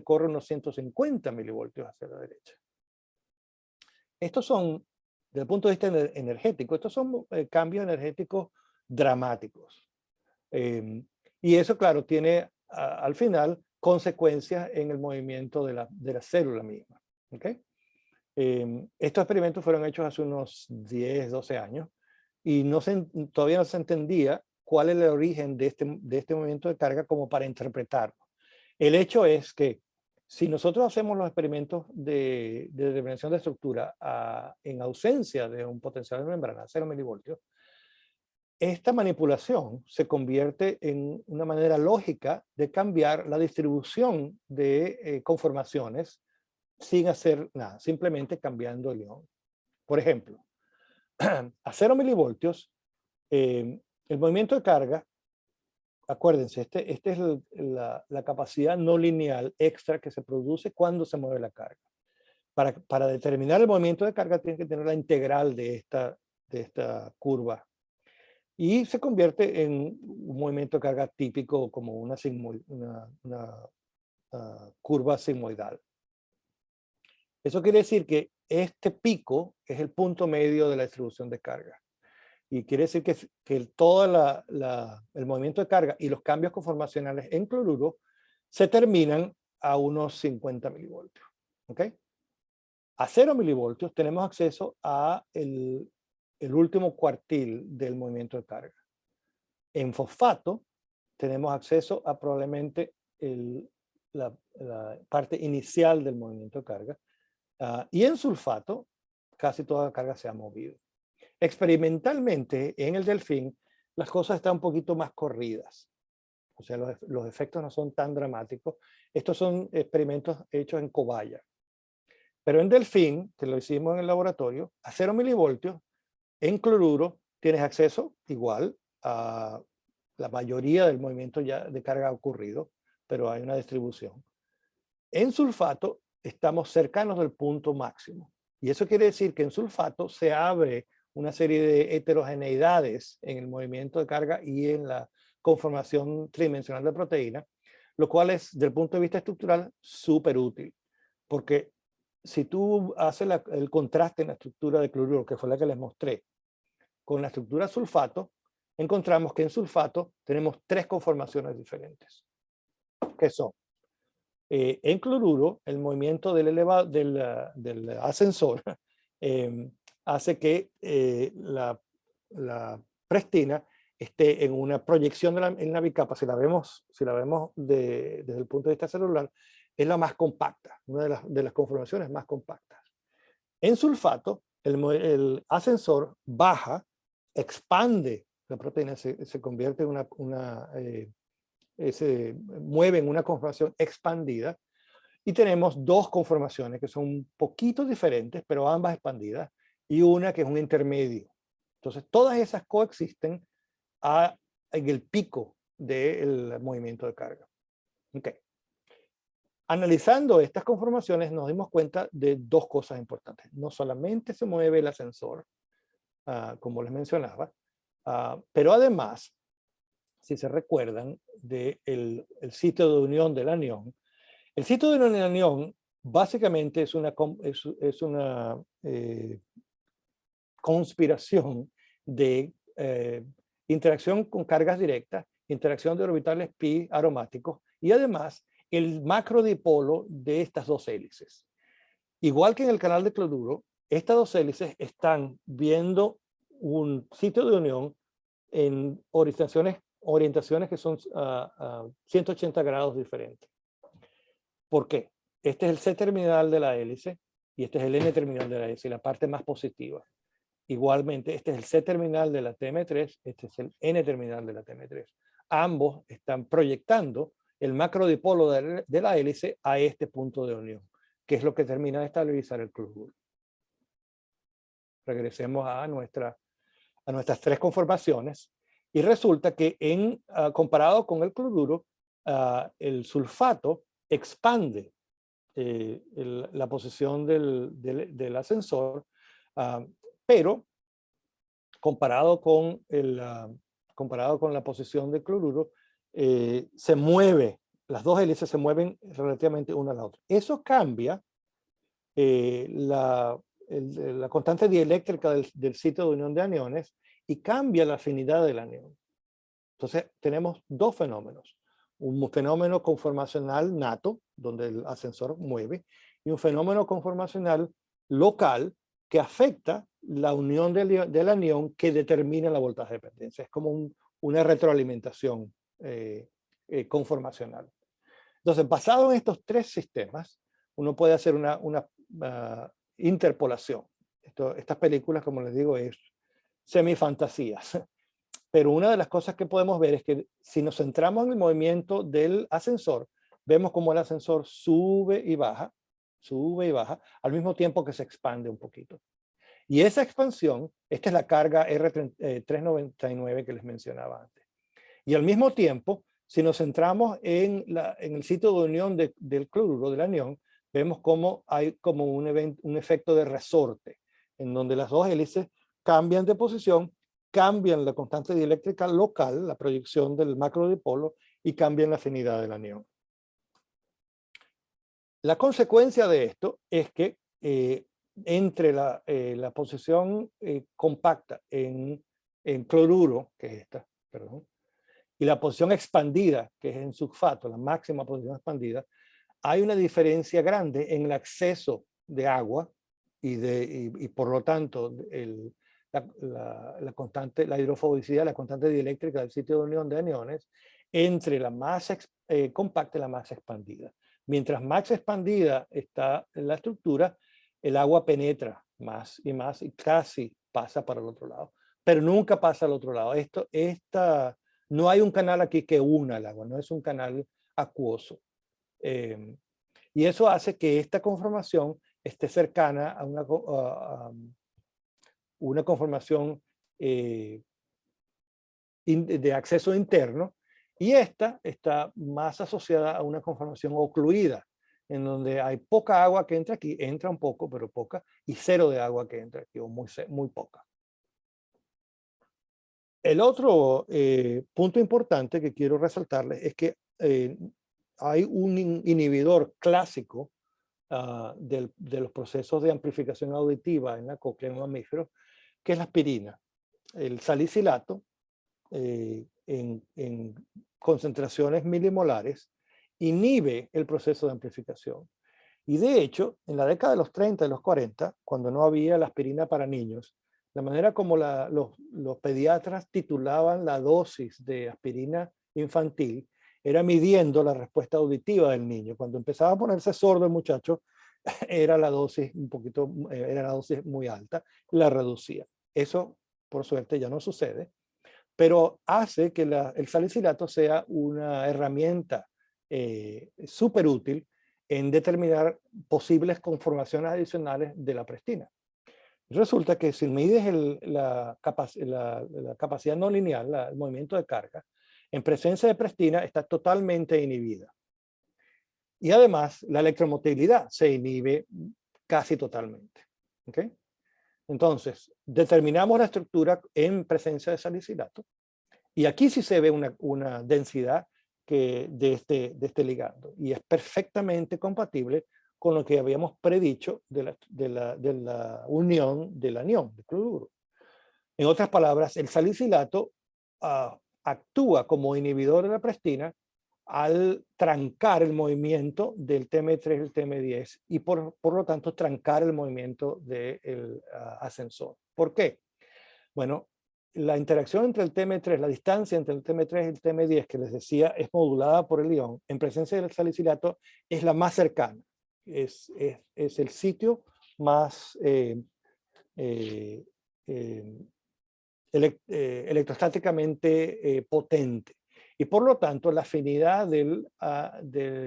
corre unos 150 milivoltios hacia la derecha. Estos son, desde el punto de vista energético, estos son cambios energéticos dramáticos. Y eso, claro, tiene al final consecuencias en el movimiento de la célula misma. ¿Okay? Estos experimentos fueron hechos hace unos 10, 12 años y todavía no se entendía cuál es el origen de este movimiento de carga como para interpretarlo. El hecho es que si nosotros hacemos los experimentos de determinación de estructura en ausencia de un potencial de membrana, 0 milivoltios, esta manipulación se convierte en una manera lógica de cambiar la distribución de conformaciones sin hacer nada, simplemente cambiando el ion. Por ejemplo, a 0 milivoltios, el movimiento de carga, acuérdense, este es la capacidad no lineal extra que se produce cuando se mueve la carga. Para determinar el movimiento de carga tiene que tener la integral de esta curva. Y se convierte en un movimiento de carga típico como una curva sigmoidal. Eso quiere decir que este pico es el punto medio de la distribución de carga. Y quiere decir que todo el movimiento de carga y los cambios conformacionales en cloruro se terminan a unos 50 milivoltios. ¿Okay? A 0 milivoltios tenemos acceso a el último cuartil del movimiento de carga. En fosfato tenemos acceso a probablemente la parte inicial del movimiento de carga. Y en sulfato casi toda la carga se ha movido. Experimentalmente en el delfín las cosas están un poquito más corridas. O sea, los efectos no son tan dramáticos. Estos son experimentos hechos en cobaya. Pero en delfín, que lo hicimos en el laboratorio, a 0 milivoltios, en cloruro tienes acceso igual a la mayoría del movimiento ya de carga ocurrido, pero hay una distribución. En sulfato estamos cercanos del punto máximo. Y eso quiere decir que en sulfato se abre una serie de heterogeneidades en el movimiento de carga y en la conformación tridimensional de proteína, lo cual es, desde el punto de vista estructural, súper útil. Porque si tú haces el contraste en la estructura de cloruro, que fue la que les mostré, con la estructura sulfato, encontramos que en sulfato tenemos 3 conformaciones diferentes. ¿Qué son? En cloruro, el movimiento del ascensor hace que la prestina esté en una proyección en la bicapa. Si la vemos desde el punto de vista celular, es la más compacta, una de las conformaciones más compactas. En sulfato, el ascensor baja, expande la proteína, se convierte en se mueve en una conformación expandida y tenemos 2 conformaciones que son un poquito diferentes, pero ambas expandidas, y una que es un intermedio. Entonces, todas esas coexisten en el pico del movimiento de carga. Okay. Analizando estas conformaciones nos dimos cuenta de 2 cosas importantes. No solamente se mueve el ascensor, como les mencionaba, pero además, si se recuerdan del sitio de unión del anión, el sitio de unión del anión básicamente es una conspiración de interacción con cargas directas, interacción de orbitales pi aromáticos y además el macrodipolo de estas dos hélices. Igual que en el canal de cloruro, estas dos hélices están viendo un sitio de unión en orientaciones que son 180 grados diferentes. ¿Por qué? Este es el C terminal de la hélice y este es el N terminal de la hélice, la parte más positiva. Igualmente, este es el C terminal de la TM3, este es el N terminal de la TM3. Ambos están proyectando el macrodipolo de la hélice a este punto de unión, que es lo que termina de estabilizar el cloruro. Regresemos a nuestras tres conformaciones y resulta que comparado con el cloruro, el sulfato expande la posición del ascensor, pero comparado con la posición del cloruro, se mueve, las dos hélices se mueven relativamente una a la otra. Eso cambia la constante dieléctrica del sitio de unión de aniones y cambia la afinidad del anión. Entonces tenemos dos fenómenos. Un fenómeno conformacional nato, donde el ascensor mueve, y un fenómeno conformacional local que afecta la unión del anión que determina la voltaje de dependencia. Es como una retroalimentación conformacional. Entonces, basado en estos tres sistemas, uno puede hacer una interpolación. Estas películas, como les digo, es semifantasías. Pero una de las cosas que podemos ver es que si nos centramos en el movimiento del ascensor, vemos cómo el ascensor sube y baja, al mismo tiempo que se expande un poquito. Y esa expansión, esta es la carga R399 que les mencionaba antes. Y al mismo tiempo, si nos centramos en el sitio de unión del cloruro, del anión, vemos cómo hay como un efecto de resorte, en donde las dos hélices cambian de posición, cambian la constante dieléctrica local, la proyección del macrodipolo, y cambian la afinidad del anión. La consecuencia de esto es que entre la posición compacta en cloruro, que es esta, perdón, y la posición expandida, que es en sulfato, la máxima posición expandida, hay una diferencia grande en el acceso de agua y por lo tanto la hidrofobicidad, la constante dieléctrica del sitio de unión de aniones entre la masa compacta y la masa expandida. Mientras más expandida está la estructura, el agua penetra más y casi pasa para el otro lado, pero nunca pasa al otro lado. No hay un canal aquí que una el agua, no es un canal acuoso. Y eso hace que esta conformación esté cercana a una conformación de acceso interno, y esta está más asociada a una conformación ocluida, en donde hay poca agua que entra aquí, entra un poco, pero poca, y cero de agua que entra aquí, o muy poca. El otro punto importante que quiero resaltarles es que hay un inhibidor clásico de los procesos de amplificación auditiva en la cóclea en mamíferos, que es la aspirina. El salicilato, en concentraciones milimolares, inhibe el proceso de amplificación. Y de hecho, en la década de los 30 y los 40, cuando no había la aspirina para niños, la manera como los pediatras titulaban la dosis de aspirina infantil era midiendo la respuesta auditiva del niño. Cuando empezaba a ponerse sordo el muchacho, era la dosis muy alta, la reducía. Eso, por suerte, ya no sucede, pero hace que el salicilato sea una herramienta súper útil en determinar posibles conformaciones adicionales de la prestina. Resulta que si mides la capacidad no lineal, el movimiento de carga, en presencia de prestina está totalmente inhibida. Y además la electromotilidad se inhibe casi totalmente. ¿Okay? Entonces, determinamos la estructura en presencia de salicilato, y aquí sí se ve una densidad de este ligando, y es perfectamente compatible con lo que habíamos predicho de la unión del anión, de cloruro. En otras palabras, el salicilato actúa como inhibidor de la prestina al trancar el movimiento del TM3 y el TM10 y por lo tanto trancar el movimiento del ascensor. ¿Por qué? Bueno, la interacción entre el TM3, la distancia entre el TM3 y el TM10 que les decía es modulada por el ion, en presencia del salicilato es la más cercana, es el sitio más electrostáticamente potente. Y por lo tanto, la afinidad del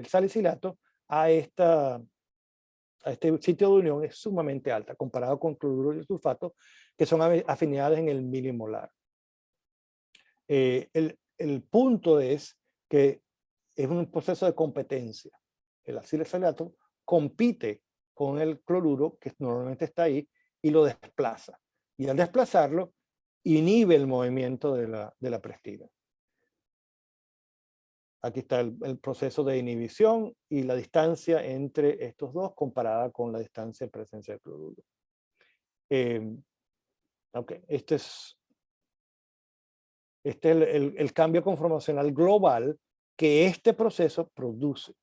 salicilato a este sitio de unión es sumamente alta, comparado con cloruro y sulfato, que son afinidades en el milimolar. El punto es que es un proceso de competencia. El salicilato compite con el cloruro, que normalmente está ahí, y lo desplaza. Y al desplazarlo, inhibe el movimiento de la prestina. Aquí está el proceso de inhibición y la distancia entre estos dos comparada con la distancia en presencia de cloruro. Este es el cambio conformacional global que este proceso produce.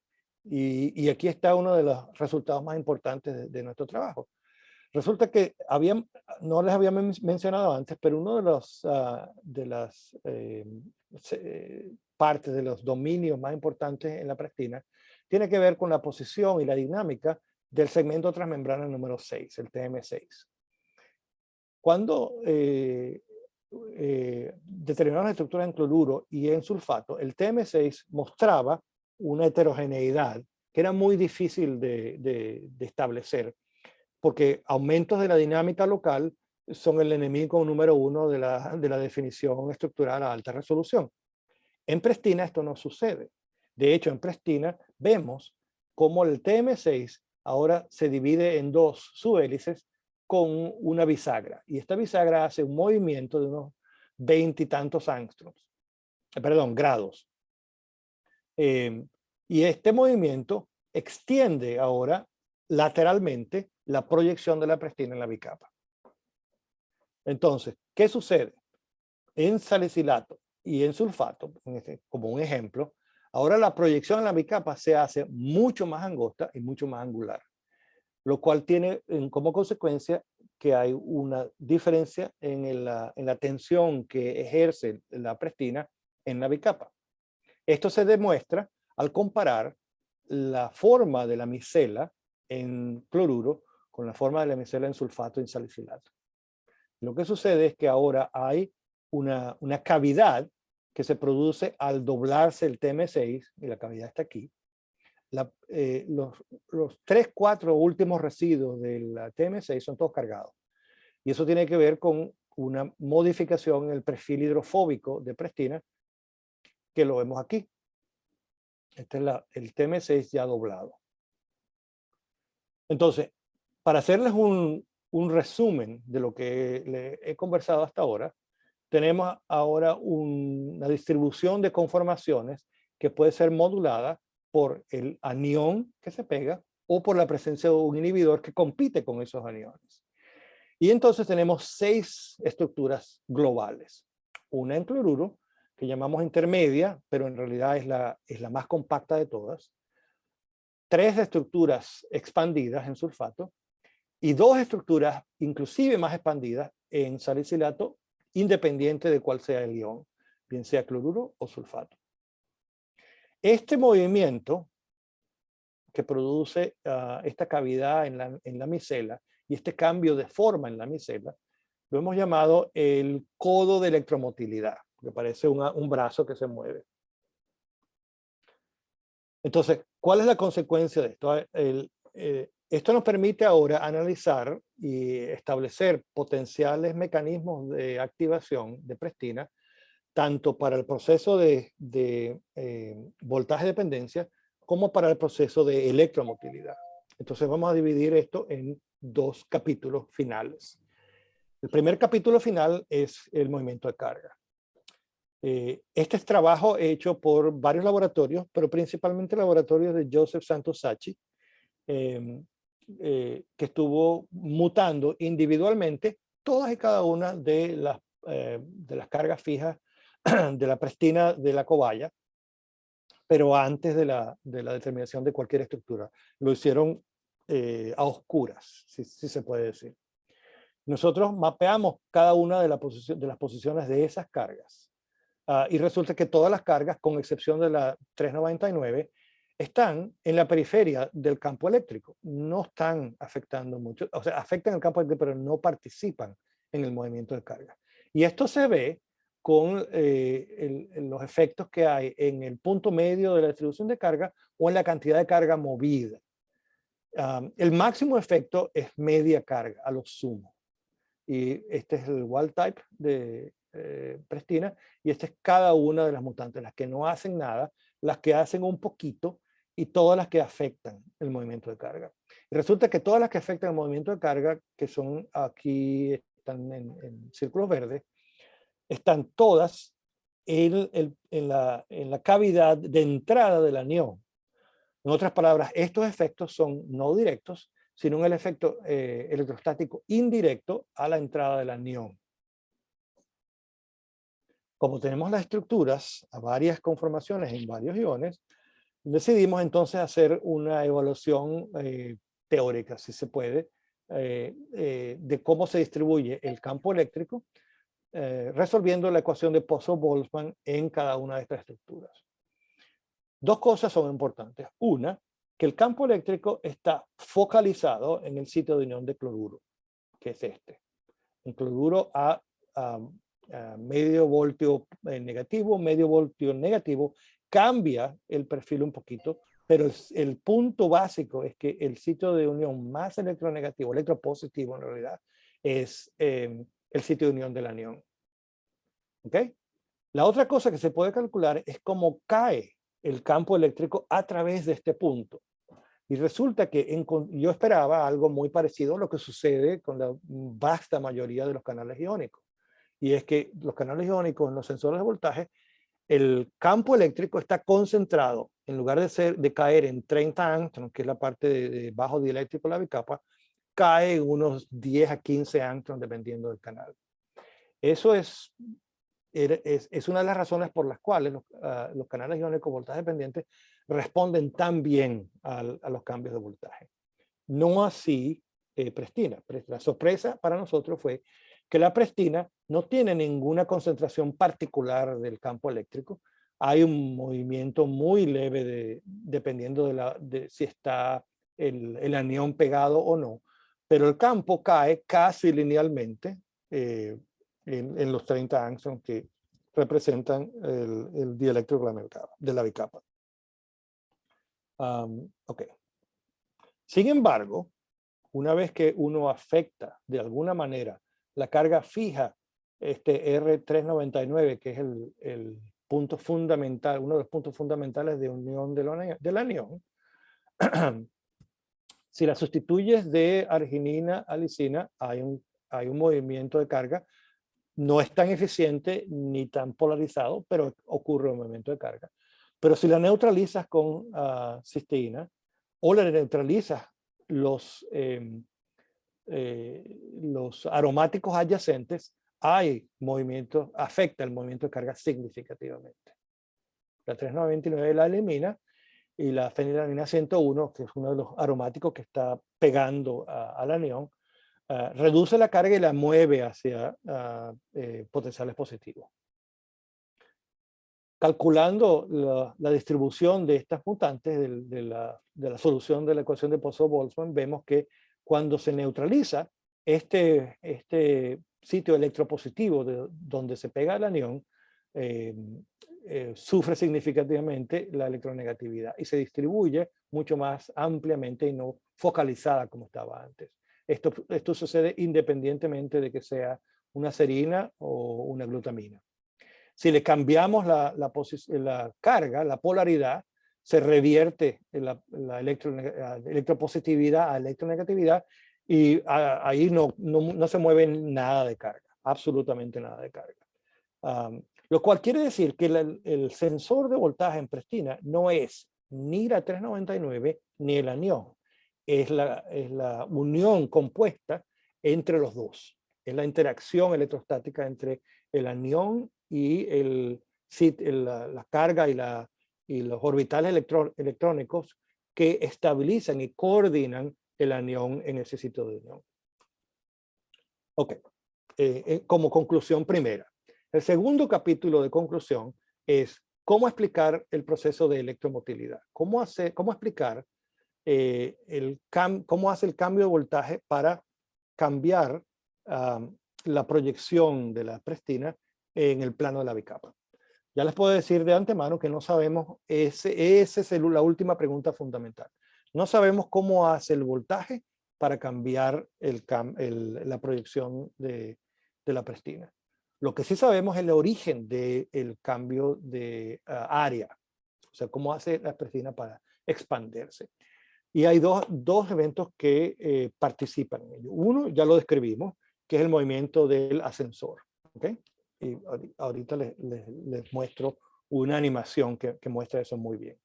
Y aquí está uno de los resultados más importantes de nuestro trabajo. Resulta que no les había mencionado antes, pero uno de las partes de los dominios más importantes en la prestina tiene que ver con la posición y la dinámica del segmento transmembrana número 6, el TM6. Cuando determinamos las estructuras en cloruro y en sulfato, el TM6 mostraba una heterogeneidad que era muy difícil de establecer, porque aumentos de la dinámica local son el enemigo número uno de la definición estructural a alta resolución. En prestina esto no sucede. De hecho, en prestina vemos cómo el TM6 ahora se divide en dos subhélices con una bisagra. Y esta bisagra hace un movimiento de unos 20 y tantos angstroms, grados. Y este movimiento extiende ahora lateralmente la proyección de la prestina en la bicapa. Entonces, ¿qué sucede? En salicilato y en sulfato, como un ejemplo, ahora la proyección en la bicapa se hace mucho más angosta y mucho más angular, lo cual tiene como consecuencia que hay una diferencia en la tensión que ejerce la prestina en la bicapa. Esto se demuestra al comparar la forma de la micela en cloruro con la forma de la micela en sulfato y en salicilato. Lo que sucede es que ahora hay una cavidad que se produce al doblarse el TM6, y la cavidad está aquí. Los 3-4 últimos residuos del TM6 son todos cargados. Y eso tiene que ver con una modificación en el perfil hidrofóbico de prestina, que lo vemos aquí. Este es el TM6 ya doblado. Entonces, para hacerles un resumen de lo que le he conversado hasta ahora, tenemos ahora una distribución de conformaciones que puede ser modulada por el anión que se pega o por la presencia de un inhibidor que compite con esos aniones. Y entonces tenemos 6 estructuras globales. Una en cloruro, que llamamos intermedia, pero en realidad es la más compacta de todas. 3 estructuras expandidas en sulfato y 2 estructuras inclusive más expandidas en salicilato, independiente de cuál sea el ion, bien sea cloruro o sulfato. Este movimiento que produce esta cavidad en la micela y este cambio de forma en la micela, lo hemos llamado el codo de electromotilidad, que parece un brazo que se mueve. Entonces, ¿cuál es la consecuencia de esto? Esto nos permite ahora analizar y establecer potenciales mecanismos de activación de prestina, tanto para el proceso de voltaje dependencia como para el proceso de electromotilidad. Entonces vamos a dividir esto en 2 capítulos finales. El primer capítulo final es el movimiento de carga. Este es trabajo hecho por varios laboratorios, pero principalmente laboratorios de Joseph Santos Sacchi, que estuvo mutando individualmente todas y cada una de las cargas fijas de la prestina de la cobaya, pero antes de la determinación de cualquier estructura. Lo hicieron a oscuras, si se puede decir. Nosotros mapeamos cada una de las posiciones de esas cargas. Y resulta que todas las cargas, con excepción de la 399, están en la periferia del campo eléctrico. No están afectando mucho, o sea, afectan el campo eléctrico, pero no participan en el movimiento de carga. Y esto se ve con los efectos que hay en el punto medio de la distribución de carga o en la cantidad de carga movida. El máximo efecto es media carga, a lo sumo. Y este es el wild type de prestina, y esta es cada una de las mutantes, las que no hacen nada, las que hacen un poquito y todas las que afectan el movimiento de carga. Y resulta que todas las que afectan el movimiento de carga, que son aquí, están en círculos verdes, están todas en la cavidad de entrada del anión. En otras palabras, estos efectos son no directos, sino el efecto electrostático indirecto a la entrada del anión. Como tenemos las estructuras a varias conformaciones en varios iones, decidimos entonces hacer una evaluación teórica, si se puede, de cómo se distribuye el campo eléctrico, resolviendo la ecuación de Poisson-Boltzmann en cada una de estas estructuras. Dos cosas son importantes. Una, que el campo eléctrico está focalizado en el sitio de unión de cloruro, que es este. Un cloruro a medio voltio negativo, medio voltio negativo, cambia el perfil un poquito, pero el punto básico es que el sitio de unión más electronegativo, electropositivo en realidad, es el sitio de unión del anión. ¿Ok? La otra cosa que se puede calcular es cómo cae el campo eléctrico a través de este punto. Y resulta que yo esperaba algo muy parecido a lo que sucede con la vasta mayoría de los canales iónicos. Y es que los canales iónicos en los sensores de voltaje, el campo eléctrico está concentrado, en lugar de caer en 30 angstroms, que es la parte de bajo dieléctrico de la bicapa, cae en unos 10 a 15 angstroms dependiendo del canal. Eso es una de las razones por las cuales los canales iónicos voltaje dependientes responden tan bien a los cambios de voltaje. No así prestina. La sorpresa para nosotros fue que la prestina no tiene ninguna concentración particular del campo eléctrico. Hay un movimiento muy leve dependiendo de si está el anión pegado o no, pero el campo cae casi linealmente en los 30 angstroms que representan el dieléctrico de la bicapa. Ok. Sin embargo, una vez que uno afecta de alguna manera la carga fija, este R399, que es el punto fundamental, uno de los puntos fundamentales de unión del anión, si la sustituyes de arginina a lisina, hay un movimiento de carga. No es tan eficiente ni tan polarizado, pero ocurre un movimiento de carga. Pero si la neutralizas con cisteína o la neutralizas los aromáticos adyacentes, hay movimiento, afecta el movimiento de carga significativamente. La 399 la elimina y la fenilalanina 101, que es uno de los aromáticos que está pegando al anión, reduce la carga y la mueve hacia potenciales positivos. Calculando la distribución de estas mutantes de la solución de la ecuación de Poisson-Boltzmann, vemos que cuando se neutraliza este sitio electropositivo donde se pega el anión, sufre significativamente la electronegatividad y se distribuye mucho más ampliamente y no focalizada como estaba antes. Esto sucede independientemente de que sea una serina o una glutamina. Si le cambiamos la carga, la polaridad, se revierte la electropositividad a electronegatividad y ahí no se mueve nada de carga, absolutamente nada de carga. Lo cual quiere decir que el sensor de voltaje en prestina no es ni la 399 ni el anión. Es la unión compuesta entre los dos. es la interacción electrostática entre el anión y la carga y los orbitales electrónicos que estabilizan y coordinan el anión en ese sitio de unión. Ok, como conclusión primera. El segundo capítulo de conclusión es cómo explicar el proceso de electromotilidad. Cómo explicar cómo hace el cambio de voltaje para cambiar la proyección de la prestina en el plano de la bicapa. Ya les puedo decir de antemano que no sabemos, esa es la última pregunta fundamental. No sabemos cómo hace el voltaje para cambiar la proyección de la prestina. Lo que sí sabemos es el origen del cambio de área, o sea, cómo hace la prestina para expandirse. Y hay dos eventos que participan en ello. Uno, ya lo describimos, que es el movimiento del ascensor. ¿Okay? Y ahorita les muestro una animación que muestra eso muy bien.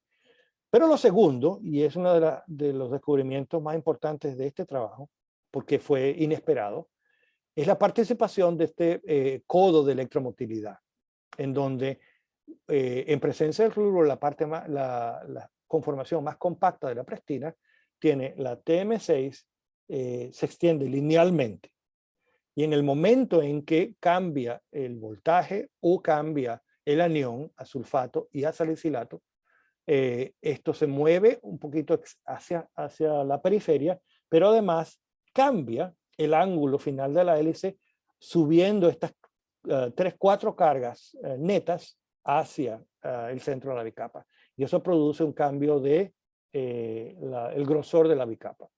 Pero lo segundo, y es uno de los descubrimientos más importantes de este trabajo, porque fue inesperado, es la participación de este codo de electromotilidad, en donde en presencia del fluoruro, la conformación más compacta de la prestina, tiene la TM6, se extiende linealmente. Y en el momento en que cambia el voltaje o cambia el anión a sulfato y a salicilato, esto se mueve un poquito hacia la periferia, pero además cambia el ángulo final de la hélice subiendo estas 3-4 cargas netas hacia el centro de la bicapa. Y eso produce un cambio de el grosor de la bicapa.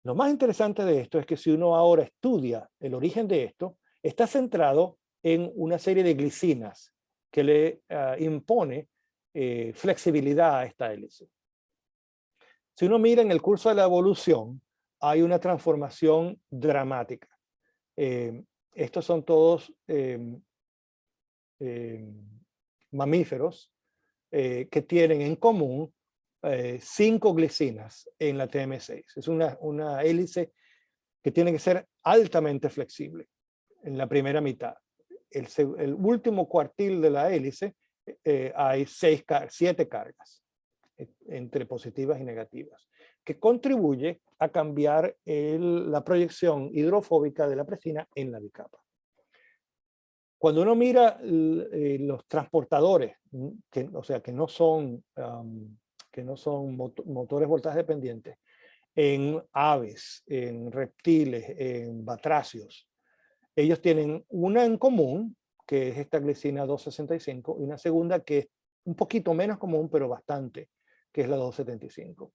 Lo más interesante de esto es que si uno ahora estudia el origen de esto, está centrado en una serie de glicinas que le impone flexibilidad a esta hélice. Si uno mira en el curso de la evolución, hay una transformación dramática. Estos son todos mamíferos que tienen en común 5 glicinas en la TM6. Es una hélice que tiene que ser altamente flexible en la primera mitad. El último cuartil de la hélice hay 7 cargas entre positivas y negativas, que contribuye a cambiar la proyección hidrofóbica de la prestina en la bicapa. Cuando uno mira los transportadores, o sea, que no son motores voltaje dependientes, en aves, en reptiles, en batracios, ellos tienen una en común, que es esta glicina 265, y una segunda que es un poquito menos común, pero bastante, que es la 275.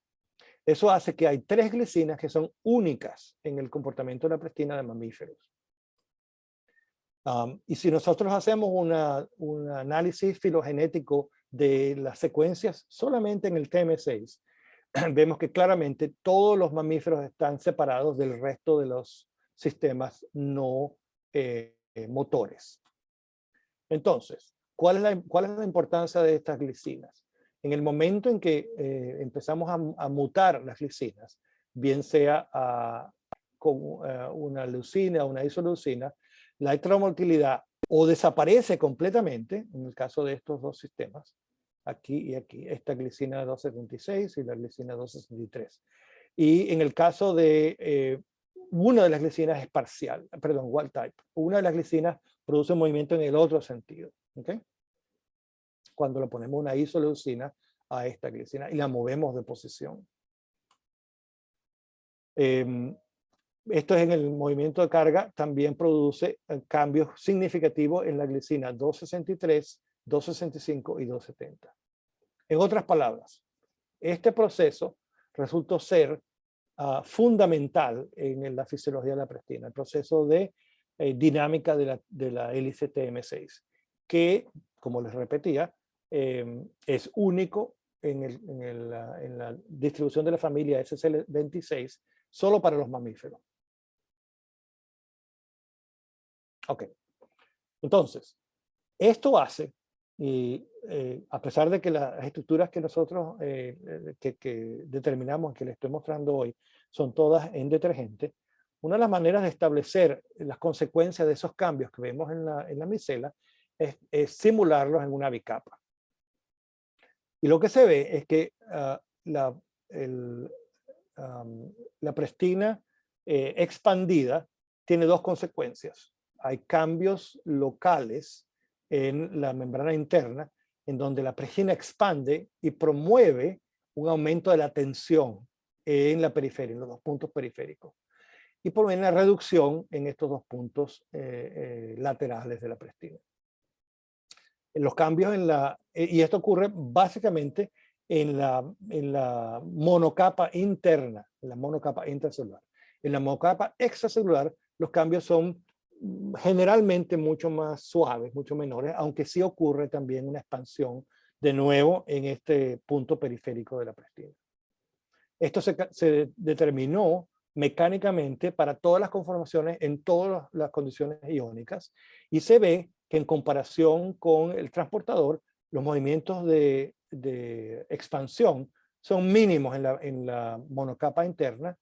Eso hace que hay 3 glicinas que son únicas en el comportamiento de la prestina de mamíferos. Y si nosotros hacemos un análisis filogenético de las secuencias solamente en el TM6, vemos que claramente todos los mamíferos están separados del resto de los sistemas no motores. Entonces, ¿cuál es la importancia de estas glicinas? En el momento en que empezamos a mutar las glicinas, bien sea con una leucina o una isoleucina, la electromotilidad o desaparece completamente, en el caso de estos dos sistemas, aquí y aquí, esta glicina 276 y la glicina 263. Y en el caso de una de las glicinas es parcial, perdón, wild type. Una de las glicinas produce un movimiento en el otro sentido, ¿okay? Cuando le ponemos una isoleucina a esta glicina y la movemos de posición. Esto es en el movimiento de carga, también produce cambios significativos en la glicina 263, 265 y 270. En otras palabras, este proceso resultó ser fundamental en la fisiología de la prestina, el proceso de dinámica de la hélice TM6, que, como les repetía, es único en la distribución de la familia SCL26 solo para los mamíferos. Ok, entonces, esto hace, y a pesar de que las estructuras que nosotros que determinamos, que les estoy mostrando hoy, son todas en detergente, una de las maneras de establecer las consecuencias de esos cambios que vemos en la micela es simularlos en una bicapa. Y lo que se ve es que la prestina expandida tiene dos consecuencias. Hay cambios locales en la membrana interna, en donde la prestina expande y promueve un aumento de la tensión en la periferia, en los dos puntos periféricos. Y promueve una reducción en estos dos puntos laterales de la prestina. Los cambios y esto ocurre básicamente en la monocapa interna, en la monocapa intracelular. En la monocapa extracelular, los cambios son generalmente mucho más suaves, mucho menores, aunque sí ocurre también una expansión de nuevo en este punto periférico de la prestina. Esto se determinó mecánicamente para todas las conformaciones en todas las condiciones iónicas y se ve que en comparación con el transportador, los movimientos de expansión son mínimos en la monocapa interna,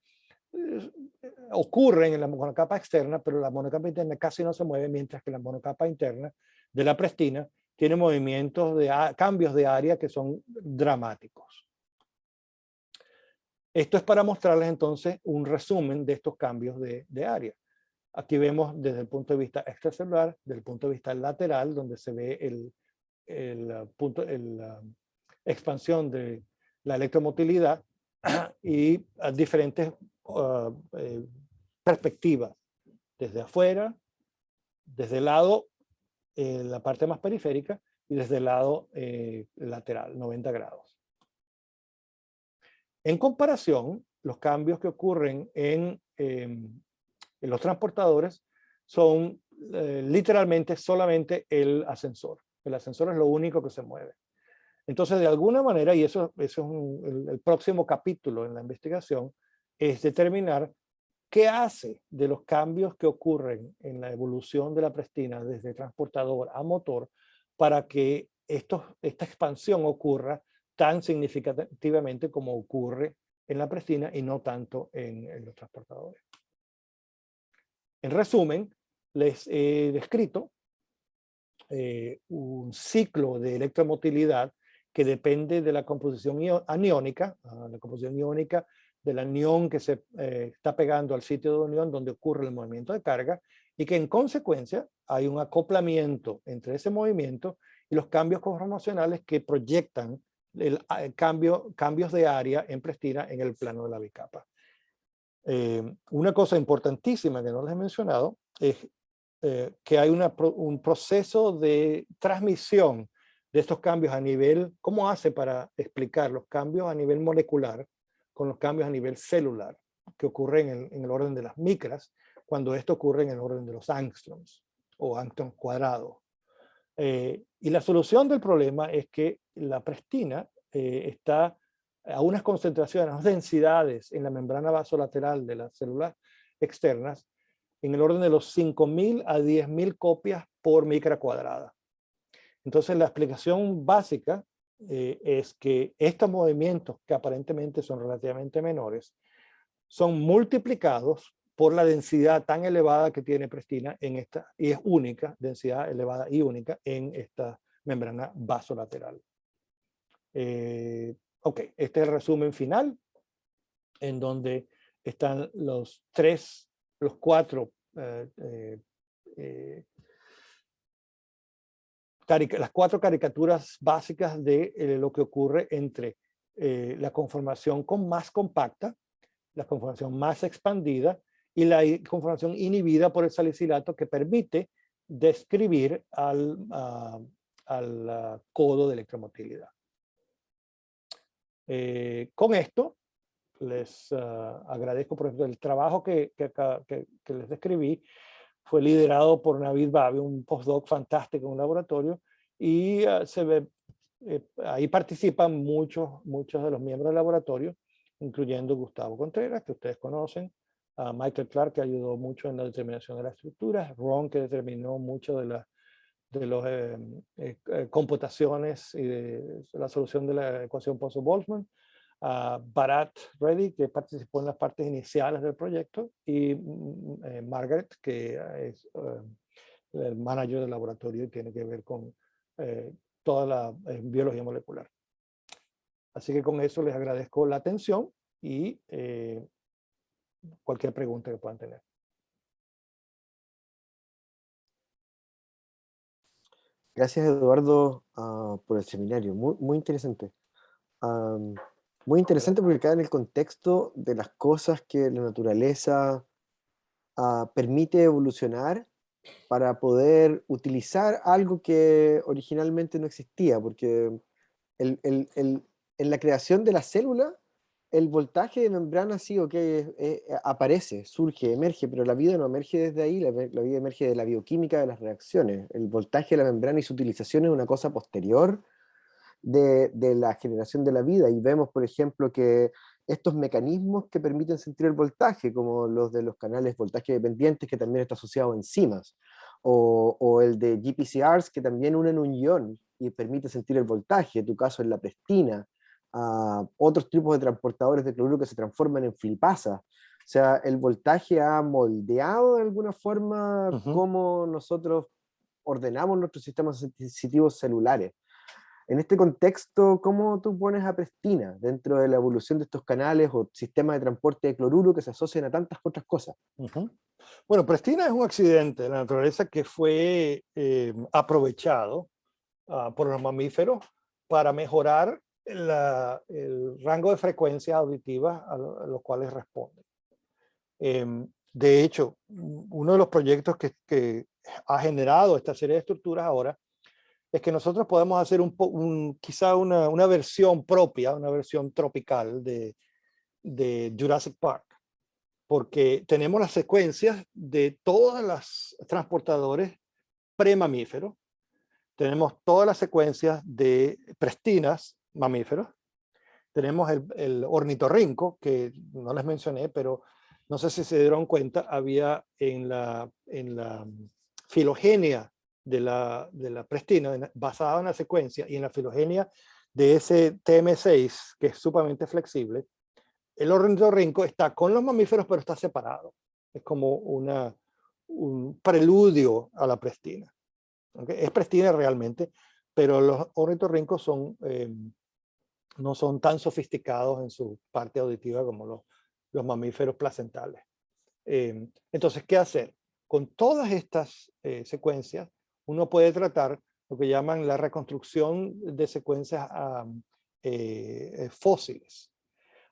ocurren en la monocapa externa, pero la monocapa interna casi no se mueve, mientras que la monocapa interna de la prestina tiene movimientos de cambios de área que son dramáticos. Esto es para mostrarles entonces un resumen de estos cambios de área. Aquí vemos desde el punto de vista extracelular, desde el punto de vista lateral, donde se ve la expansión de la electromotilidad y diferentes perspectivas, desde afuera, desde el lado, la parte más periférica, y desde el lado lateral, 90 grados. En comparación, los cambios que ocurren en los transportadores son literalmente solamente el ascensor. El ascensor es lo único que se mueve. Entonces, de alguna manera, y eso es el próximo capítulo en la investigación, es determinar qué hace de los cambios que ocurren en la evolución de la prestina desde transportador a motor para que esta expansión ocurra tan significativamente como ocurre en la prestina y no tanto en los transportadores. En resumen, les he descrito un ciclo de electromotilidad que depende de la composición aniónica, la composición iónica del anión que se está pegando al sitio de unión donde ocurre el movimiento de carga, y que en consecuencia hay un acoplamiento entre ese movimiento y los cambios conformacionales que proyectan cambios de área en prestina en el plano de la bicapa. Una cosa importantísima que no les he mencionado es que hay un proceso de transmisión de estos cambios a nivel, ¿cómo hace para explicar los cambios a nivel molecular con los cambios a nivel celular que ocurren en el orden de las micras, cuando esto ocurre en el orden de los angstroms o angstroms cuadrados? Y la solución del problema es que la prestina está a unas concentraciones, a unas densidades en la membrana vasolateral de las células externas en el orden de los 5.000 a 10.000 copias por micra cuadrada. Entonces la explicación básica es que estos movimientos, que aparentemente son relativamente menores, son multiplicados por la densidad tan elevada que tiene prestina en esta, y es única, densidad elevada y única en esta membrana vasolateral. Ok, este es el resumen final, en donde están las cuatro caricaturas básicas de lo que ocurre entre la conformación más compacta, la conformación más expandida y la conformación inhibida por el salicilato, que permite describir al codo de electromotilidad. Con esto les agradezco, por ejemplo, el trabajo que les describí fue liderado por Navid Babi, un postdoc fantástico en un laboratorio, y ahí participan muchos de los miembros del laboratorio, incluyendo Gustavo Contreras, que ustedes conocen, Michael Clark, que ayudó mucho en la determinación de las estructuras, Ron, que determinó mucho de las computaciones y de la solución de la ecuación Poisson-Boltzmann, a Bharat Reddy, que participó en las partes iniciales del proyecto, y Margaret, que es el manager del laboratorio y tiene que ver con toda la biología molecular. Así que con eso les agradezco la atención y cualquier pregunta que puedan tener. Gracias, Eduardo, por el seminario. Muy, muy interesante. Muy interesante porque cae en el contexto de las cosas que la naturaleza permite evolucionar para poder utilizar algo que originalmente no existía, porque en la creación de la célula, el voltaje de membrana sí, ok, aparece, surge, emerge, pero la vida no emerge desde ahí, la vida emerge de la bioquímica de las reacciones. El voltaje de la membrana y su utilización es una cosa posterior de la generación de la vida, y vemos, por ejemplo, que estos mecanismos que permiten sentir el voltaje, como los de los canales voltaje dependientes, que también está asociado a enzimas, o el de GPCRs, que también unen un ion y permite sentir el voltaje, en tu caso es la prestina, otros tipos de transportadores de cloruro que se transforman en flipasas. O sea, el voltaje ha moldeado de alguna forma cómo nosotros ordenamos nuestros sistemas sensitivos celulares. En este contexto, ¿cómo tú pones a prestina dentro de la evolución de estos canales o sistemas de transporte de cloruro que se asocian a tantas otras cosas? Bueno, prestina es un accidente de la naturaleza que fue aprovechado por los mamíferos para mejorar el rango de frecuencia auditiva a los cuales responden. De hecho, uno de los proyectos que ha generado esta serie de estructuras ahora es que nosotros podemos hacer quizá una versión propia, una versión tropical de Jurassic Park, porque tenemos las secuencias de todos los transportadores premamíferos, tenemos todas las secuencias de prestinas mamíferos, tenemos el ornitorrinco, que no les mencioné, pero no sé si se dieron cuenta, había en la filogenia de la prestina, basada en la secuencia, y en la filogenia de ese TM6, que es sumamente flexible, el ornitorrinco está con los mamíferos, pero está separado. Es como un preludio a la prestina. ¿Okay? Es prestina realmente, pero los ornitorrincos no son tan sofisticados en su parte auditiva como los mamíferos placentales. Entonces, ¿qué hacer? Con todas estas secuencias, uno puede tratar lo que llaman la reconstrucción de secuencias fósiles.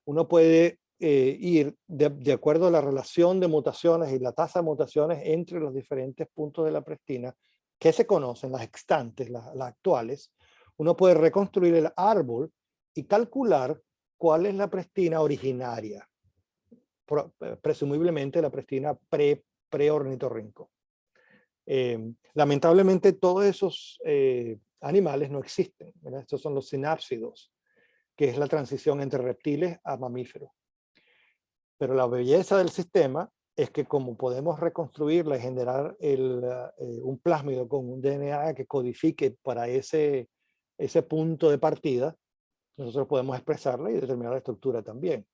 Uno puede ir de acuerdo a la relación de mutaciones y la tasa de mutaciones entre los diferentes puntos de la prestina que se conocen, las extantes, las actuales. Uno puede reconstruir el árbol y calcular cuál es la prestina originaria, presumiblemente la prestina pre-ornitorrinco. Lamentablemente todos esos animales no existen, ¿verdad? Estos son los sinápsidos, que es la transición entre reptiles a mamíferos. Pero la belleza del sistema es que como podemos reconstruirla y generar un plásmido con un DNA que codifique para ese punto de partida, nosotros podemos expresarla y determinar la estructura también.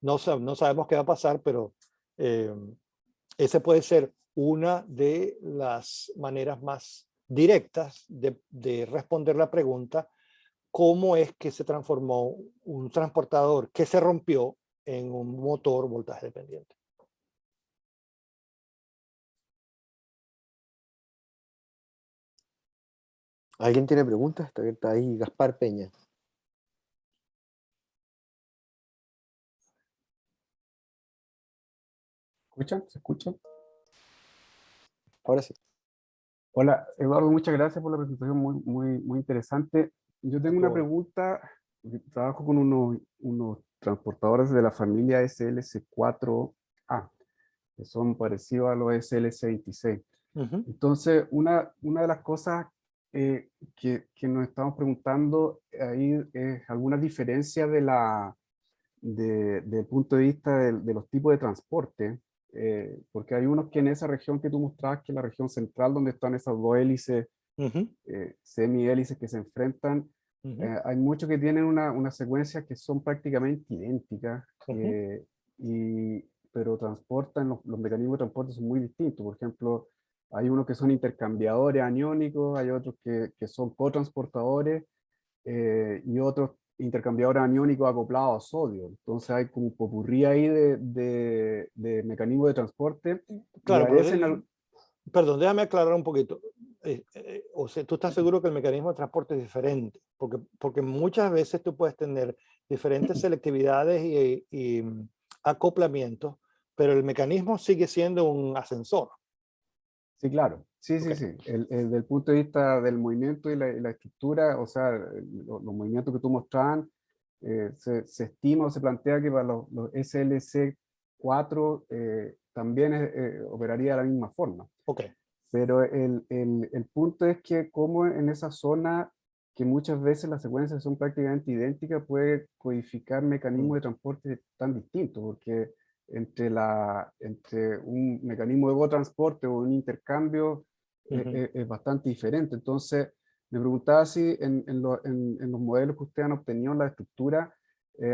No sabemos qué va a pasar, pero ese puede ser una de las maneras más directas de responder la pregunta: ¿cómo es que se transformó un transportador que se rompió en un motor voltaje dependiente? ¿Alguien tiene preguntas? Está abierta ahí Gaspar Peña. ¿Escuchan? ¿Se escuchan? Ahora sí. Hola, Eduardo, muchas gracias por la presentación, muy interesante. Yo tengo una pregunta. Trabajo con unos transportadores de la familia SLC4A, que son parecidos a los SLC26. Entonces, una de las cosas que nos estamos preguntando ahí es alguna diferencia del punto de vista de los tipos de transporte, porque hay unos que en esa región que tú mostrabas, que es la región central donde están esas dos hélices, semihélices que se enfrentan, Hay muchos que tienen una secuencia que son prácticamente idénticas, pero transportan, los mecanismos de transporte son muy distintos. Por ejemplo, hay unos que son intercambiadores aniónicos, hay otros que son cotransportadores, y otros intercambiadores aniónicos acoplados a sodio. Entonces hay como un popurrí ahí de mecanismos de transporte. Y Claro, a pero veces perdón, déjame aclarar un poquito. O sea, tú estás seguro que el mecanismo de transporte es diferente, porque muchas veces tú puedes tener diferentes selectividades y acoplamientos, pero el mecanismo sigue siendo un ascensor. sí, claro. Sí, Ok. sí, sí. Desde el punto de vista del movimiento y la estructura, o sea, los movimientos que tú mostrabas, se estima o se plantea que para los SLC4 también operaría de la misma forma. Ok. Pero el punto es que como en esa zona, que muchas veces las secuencias son prácticamente idénticas, puede codificar mecanismos de transporte tan distintos, porque entre un mecanismo de transporte o un intercambio es bastante diferente. Entonces, me preguntaba si en los modelos que ustedes han obtenido, la estructura,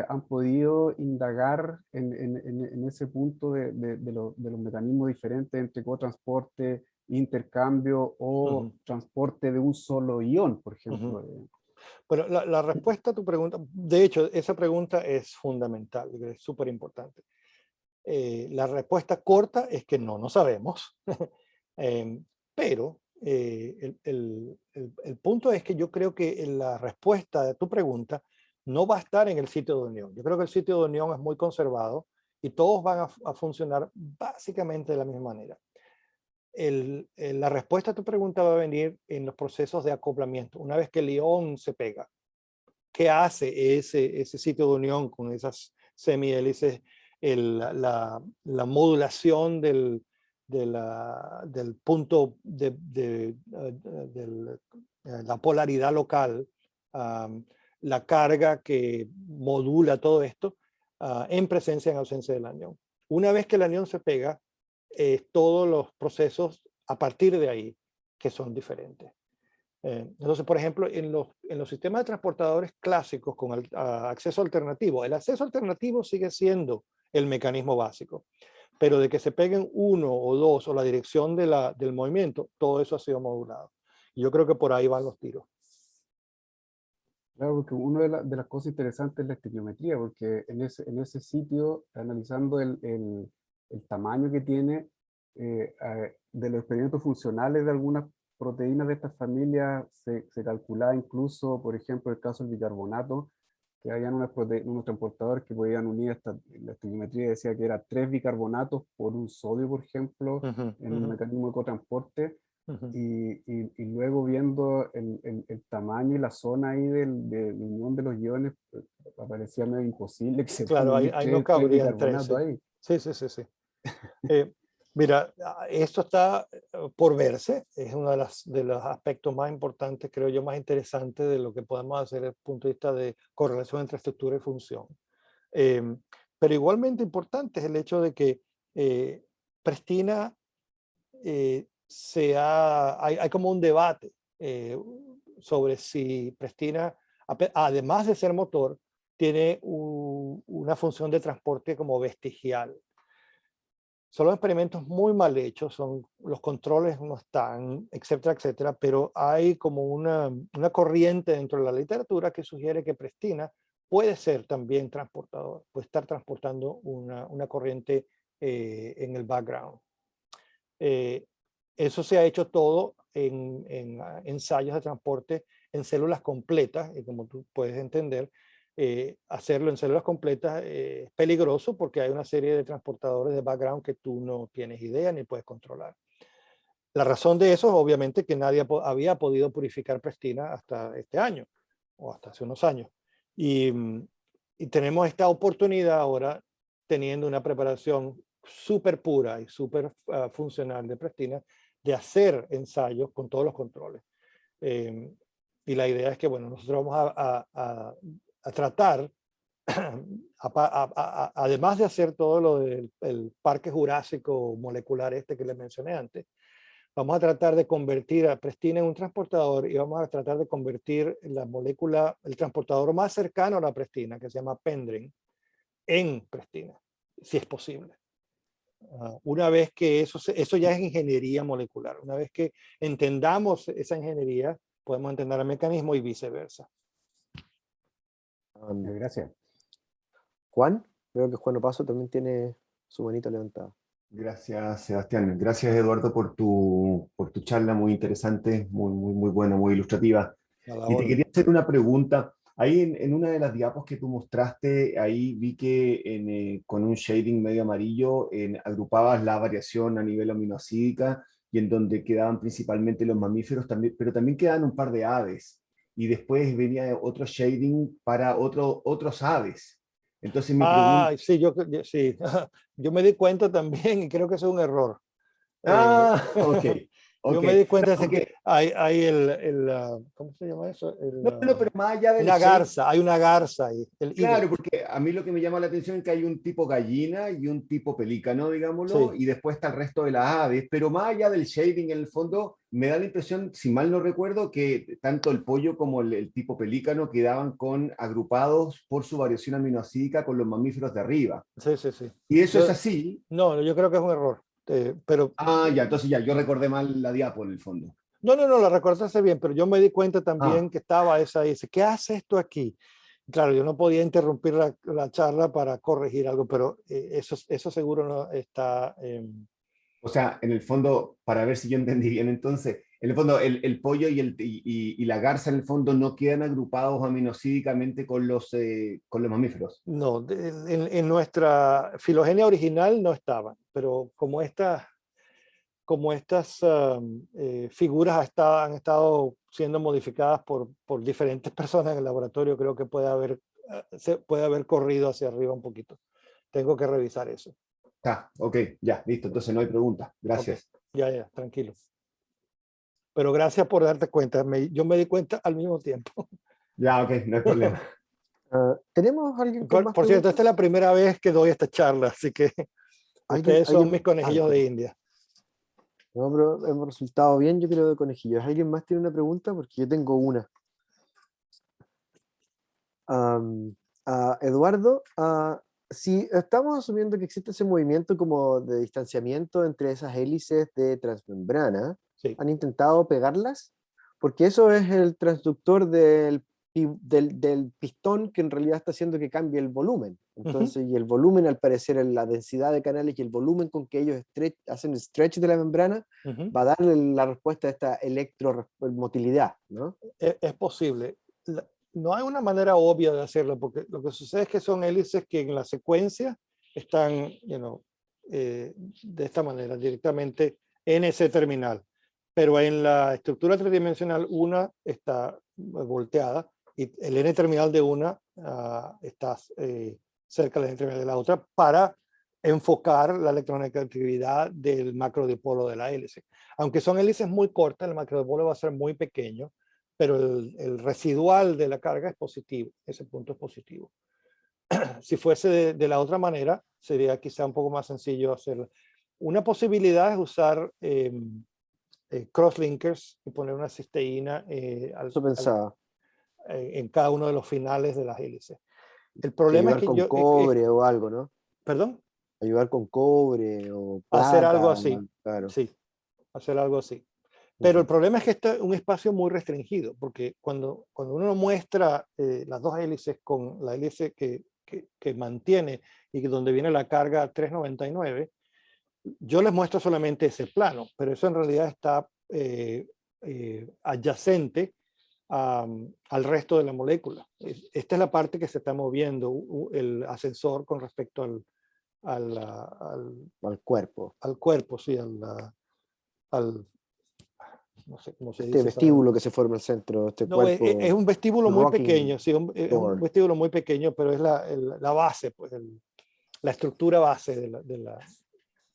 han podido indagar en ese punto de los mecanismos diferentes entre cotransporte, intercambio o transporte de un solo ion, por ejemplo. Pero la respuesta a tu pregunta, de hecho, esa pregunta es fundamental, es súper importante. La respuesta corta es que no sabemos. Pero el punto es que yo creo que la respuesta de tu pregunta no va a estar en el sitio de unión. Yo creo que el sitio de unión es muy conservado y todos van a funcionar básicamente de la misma manera. La respuesta a tu pregunta va a venir en los procesos de acoplamiento. Una vez que el ion se pega, ¿qué hace ese sitio de unión con esas semihélices? La modulación del punto de la polaridad local, la carga que modula todo esto en presencia, en ausencia del anión. Una vez que el anión se pega, todos los procesos a partir de ahí que son diferentes. Entonces, por ejemplo, en los sistemas de transportadores clásicos con acceso alternativo, el acceso alternativo sigue siendo el mecanismo básico, pero de que se peguen uno o dos o la dirección del movimiento, todo eso ha sido modulado. Y yo creo que por ahí van los tiros. Claro, porque una de las cosas interesantes es la estequiometría, porque en ese sitio, analizando el tamaño que tiene, de los experimentos funcionales de algunas proteínas de esta familia, se calculaba incluso, por ejemplo, el caso del bicarbonato, que habían unos transportadores que podían unir la estequiometría decía que era 3 bicarbonatos por un sodio, por ejemplo, en un mecanismo de cotransporte. Y luego viendo el tamaño y la zona ahí de unión de los iones, parecía medio imposible que se puedan Claro, unir ahí no tres cabrían tres. bicarbonatos ahí. Sí, sí, sí, sí. Mira, esto está por verse, es uno de los aspectos más importantes, creo yo, más interesantes de lo que podemos hacer desde el punto de vista de correlación entre estructura y función. Pero igualmente importante es el hecho de que Pristina hay como un debate sobre si Pristina, además de ser motor, tiene una función de transporte como vestigial. Son los experimentos muy mal hechos, los controles no están, etcétera, etcétera, pero hay como una corriente dentro de la literatura que sugiere que Pristina puede ser también transportador, puede estar transportando una corriente en el background. Eso se ha hecho todo en ensayos de transporte en células completas, y como tú puedes entender, hacerlo en células completas es peligroso porque hay una serie de transportadores de background que tú no tienes idea ni puedes controlar. La razón de eso es obviamente que nadie había podido purificar Pristina hasta este año o hasta hace unos años. Y tenemos esta oportunidad ahora, teniendo una preparación súper pura y súper funcional de Pristina, de hacer ensayos con todos los controles. Y la idea es que, bueno, nosotros vamos a tratar, además de hacer todo lo del parque jurásico molecular este que les mencioné antes, vamos a tratar de convertir a prestina en un transportador y vamos a tratar de convertir la molécula, el transportador más cercano a la prestina, que se llama pendrin, en prestina, si es posible. Una vez que eso ya es ingeniería molecular. Una vez que entendamos esa ingeniería, podemos entender el mecanismo y viceversa. Gracias. Juan, veo que Juan Opaso también tiene su manito levantada. Gracias, Sebastián. Gracias, Eduardo, por tu charla muy interesante, muy buena, muy ilustrativa. Y te quería hacer una pregunta. Ahí en una de las diapos que tú mostraste, ahí vi que con un shading medio amarillo agrupabas la variación a nivel aminoácidica y en donde quedaban principalmente los mamíferos, también, pero también quedaban un par de aves. Y después venía otro shading para otros aves. Entonces mi pregunta... Sí, sí. Yo me di cuenta también y creo que eso es un error. Ok. Yo me di cuenta No, de que hay ¿cómo se llama eso? no, pero más allá del una garza, hay una garza ahí. Claro, porque a mí lo que me llama la atención es que hay un tipo gallina y un tipo pelícano, digámoslo, Sí. y después está el resto de las aves, pero más allá del shading, en el fondo, me da la impresión, si mal no recuerdo, que tanto el pollo como el tipo pelícano quedaban agrupados por su variación aminoácidica con los mamíferos de arriba. Sí, sí, sí. Y eso es así. No, yo creo que es un error. Pero Ya, entonces ya, yo recordé mal la diapo en el fondo. no, la recordaste bien, pero yo me di cuenta también que estaba esa y dice, ¿qué hace esto aquí? Claro, yo no podía interrumpir la charla para corregir algo, pero eso seguro no está... O sea, en el fondo, para ver si yo entendí bien, entonces, en el fondo, el pollo y la garza, en el fondo, no quedan agrupados aminosídicamente con los mamíferos. No, en nuestra filogenia original no estaban, pero como estas figuras han estado siendo modificadas por diferentes personas en el laboratorio, creo que se puede haber corrido hacia arriba un poquito. Tengo que revisar eso. Ok, ya, listo, entonces no hay preguntas. Gracias. Okay. Ya, tranquilo. Pero gracias por darte cuenta. Yo me di cuenta al mismo tiempo. Ya, ok, no hay problema. ¿Tenemos alguien con más Por cierto, preguntas? esta es la primera vez que doy esta charla, así que ustedes son mis conejillos de India. No, pero hemos resultado bien, yo creo, de conejillos. ¿Alguien más tiene una pregunta? Porque yo tengo una. Eduardo, si estamos asumiendo que existe ese movimiento como de distanciamiento entre esas hélices de transmembrana, Sí. ¿han intentado pegarlas? Porque eso es el transductor del pistón que en realidad está haciendo que cambie el volumen. Entonces, y el volumen, al parecer, la densidad de canales y el volumen con que ellos hacen stretch de la membrana, va a darle la respuesta a esta electromotilidad, ¿no? Es posible. No hay una manera obvia de hacerlo, porque lo que sucede es que son hélices que en la secuencia están, de esta manera, directamente en ese terminal. Pero en la estructura tridimensional, una está volteada y el N terminal de una está cerca del N terminal de la otra para enfocar la electronegatividad del macrodipolo de la hélice. Aunque son hélices muy cortas, el macrodipolo va a ser muy pequeño, pero el residual de la carga es positivo, ese punto es positivo. Si fuese de la otra manera, sería quizá un poco más sencillo hacerlo. Una posibilidad es usar crosslinkers y poner una cisteína en cada uno de los finales de las hélices. El problema es que con cobre o algo, ¿no? ¿Perdón? Ayudar con cobre o plata. Hacer algo así, claro. Sí, hacer algo así. Pero el problema es que este es un espacio muy restringido, porque cuando uno muestra las dos hélices con la hélice que mantiene y donde viene la carga 399, yo les muestro solamente ese plano, pero eso en realidad está adyacente al resto de la molécula. Esta es la parte que se está moviendo el ascensor con respecto al cuerpo. Al cuerpo, sí, no sé cómo se dice. Vestíbulo que se forma al centro, cuerpo. Es un vestíbulo muy pequeño, sí, es un vestíbulo muy pequeño, pero es la base, pues, la estructura base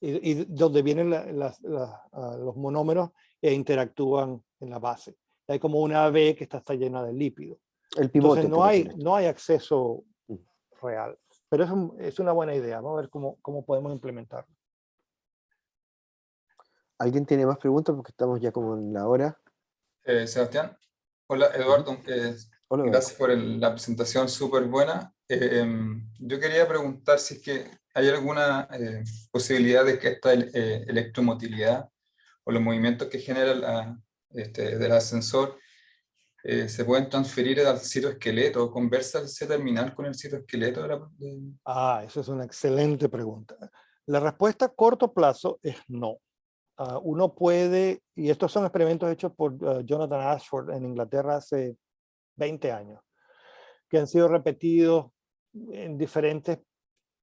y donde vienen los monómeros e interactúan en la base. Hay como una V que está llena de lípido. El pivote. Entonces no hay acceso real, pero es una buena idea. Vamos a ver cómo podemos implementarlo. ¿Alguien tiene más preguntas? Porque estamos ya como en la hora. Sebastián. Hola, Eduardo. Hola, Gracias por la presentación, súper buena. Yo quería preguntar si es que hay alguna posibilidad de que esta electromotilidad o los movimientos que genera del ascensor se pueden transferir al citoesqueleto o conversa el C-terminal con el citoesqueleto. Esa es una excelente pregunta. La respuesta a corto plazo es no. Uno puede, y estos son experimentos hechos por Jonathan Ashford en Inglaterra hace 20 años, que han sido repetidos en diferentes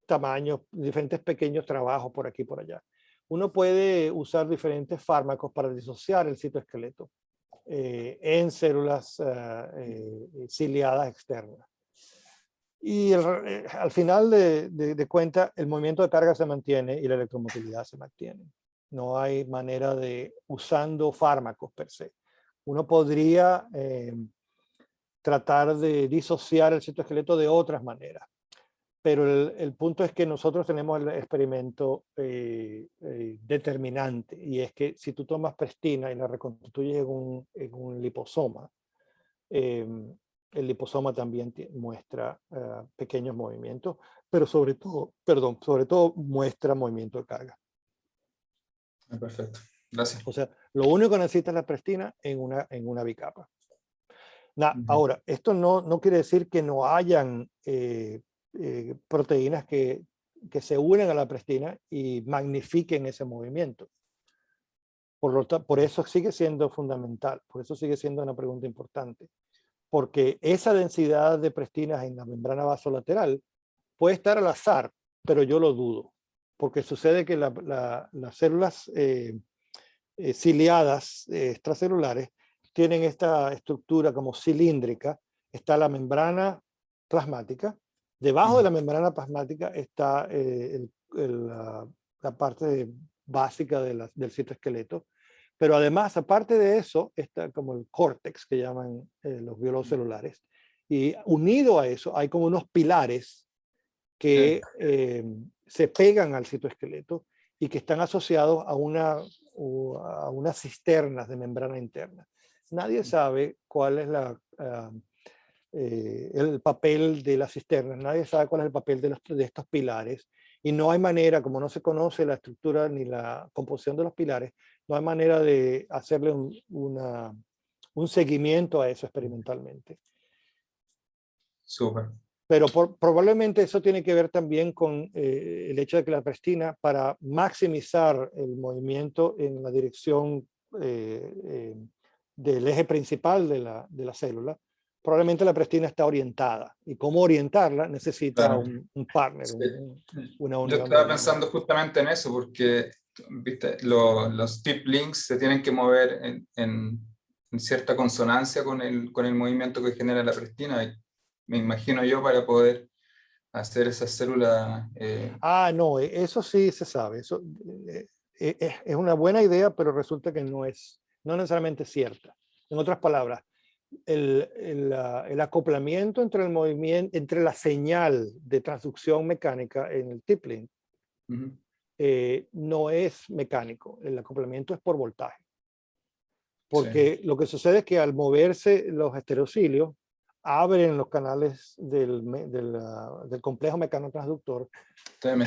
tamaños, diferentes pequeños trabajos por aquí y por allá. Uno puede usar diferentes fármacos para disociar el citoesqueleto en células ciliadas externas. Y al final de cuentas, el movimiento de carga se mantiene y la electromotilidad se mantiene. No hay manera de, usando fármacos per se. Uno podría tratar de disociar el citoesqueleto de otras maneras. Pero el punto es que nosotros tenemos el experimento determinante, y es que si tú tomas prestina y la reconstituyes en un liposoma, el liposoma también muestra pequeños movimientos, pero sobre todo muestra movimiento de carga. Perfecto, gracias. O sea, lo único que necesita es la prestina en una bicapa. Ahora, esto no quiere decir que no hayan proteínas que se unen a la prestina y magnifiquen ese movimiento. Por eso sigue siendo fundamental, por eso sigue siendo una pregunta importante. Porque esa densidad de prestinas en la membrana vasolateral puede estar al azar, pero yo lo dudo. Porque sucede que las células ciliadas extracelulares tienen esta estructura como cilíndrica. Está la membrana plasmática. Debajo de la membrana plasmática está la parte básica del citoesqueleto. Pero además, aparte de eso, está como el córtex que llaman los biólogos celulares. Y unido a eso hay como unos pilares que se pegan al citoesqueleto y que están asociados a unas cisternas de membrana interna. Nadie sabe cuál es el papel de las cisternas, nadie sabe cuál es el papel de estos pilares, y no hay manera, como no se conoce la estructura ni la composición de los pilares, no hay manera de hacerle un seguimiento a eso experimentalmente. Súper. Pero probablemente eso tiene que ver también con el hecho de que la prestina, para maximizar el movimiento en la dirección del eje principal de la célula, probablemente la prestina está orientada. Y cómo orientarla necesita un partner, una unión. Yo estaba pensando justamente en eso, porque ¿viste? Los tip links se tienen que mover en cierta consonancia con el movimiento que genera la prestina. Y me imagino yo, para poder hacer esas células... No, eso sí se sabe. Eso es una buena idea, pero resulta que no necesariamente cierta. En otras palabras, el acoplamiento entre el movimiento, entre la señal de transducción mecánica en el tip link, no es mecánico. El acoplamiento es por voltaje. Porque lo que sucede es que al moverse los estereocilios, abren los canales del complejo mecanotransductor,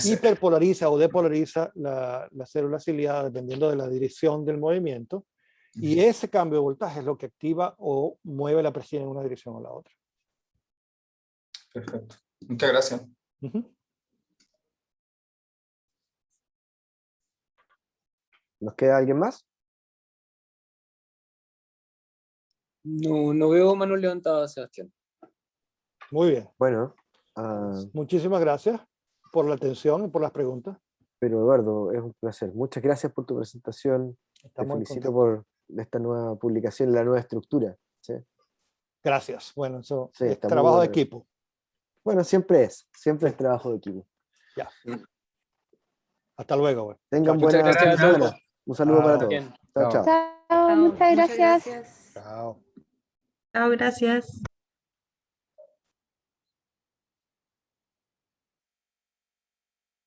hiperpolariza o depolariza la célula ciliada dependiendo de la dirección del movimiento, y ese cambio de voltaje es lo que activa o mueve la presión en una dirección o la otra. Perfecto. Muchas gracias. ¿Nos queda alguien más? No veo mano levantada, Sebastián. Muy bien. Bueno. Muchísimas gracias por la atención y por las preguntas. Pero Eduardo, es un placer. Muchas gracias por tu presentación. Te felicito por esta nueva publicación, la nueva estructura. ¿Sí? Gracias. Bueno, eso sí, es trabajo de equipo. Bueno, siempre es trabajo de equipo. Ya. Hasta luego. Güey. Tengan buena semana. Un saludo para todos. Chao, chao. Chao, muchas gracias. Chao. Chao, gracias.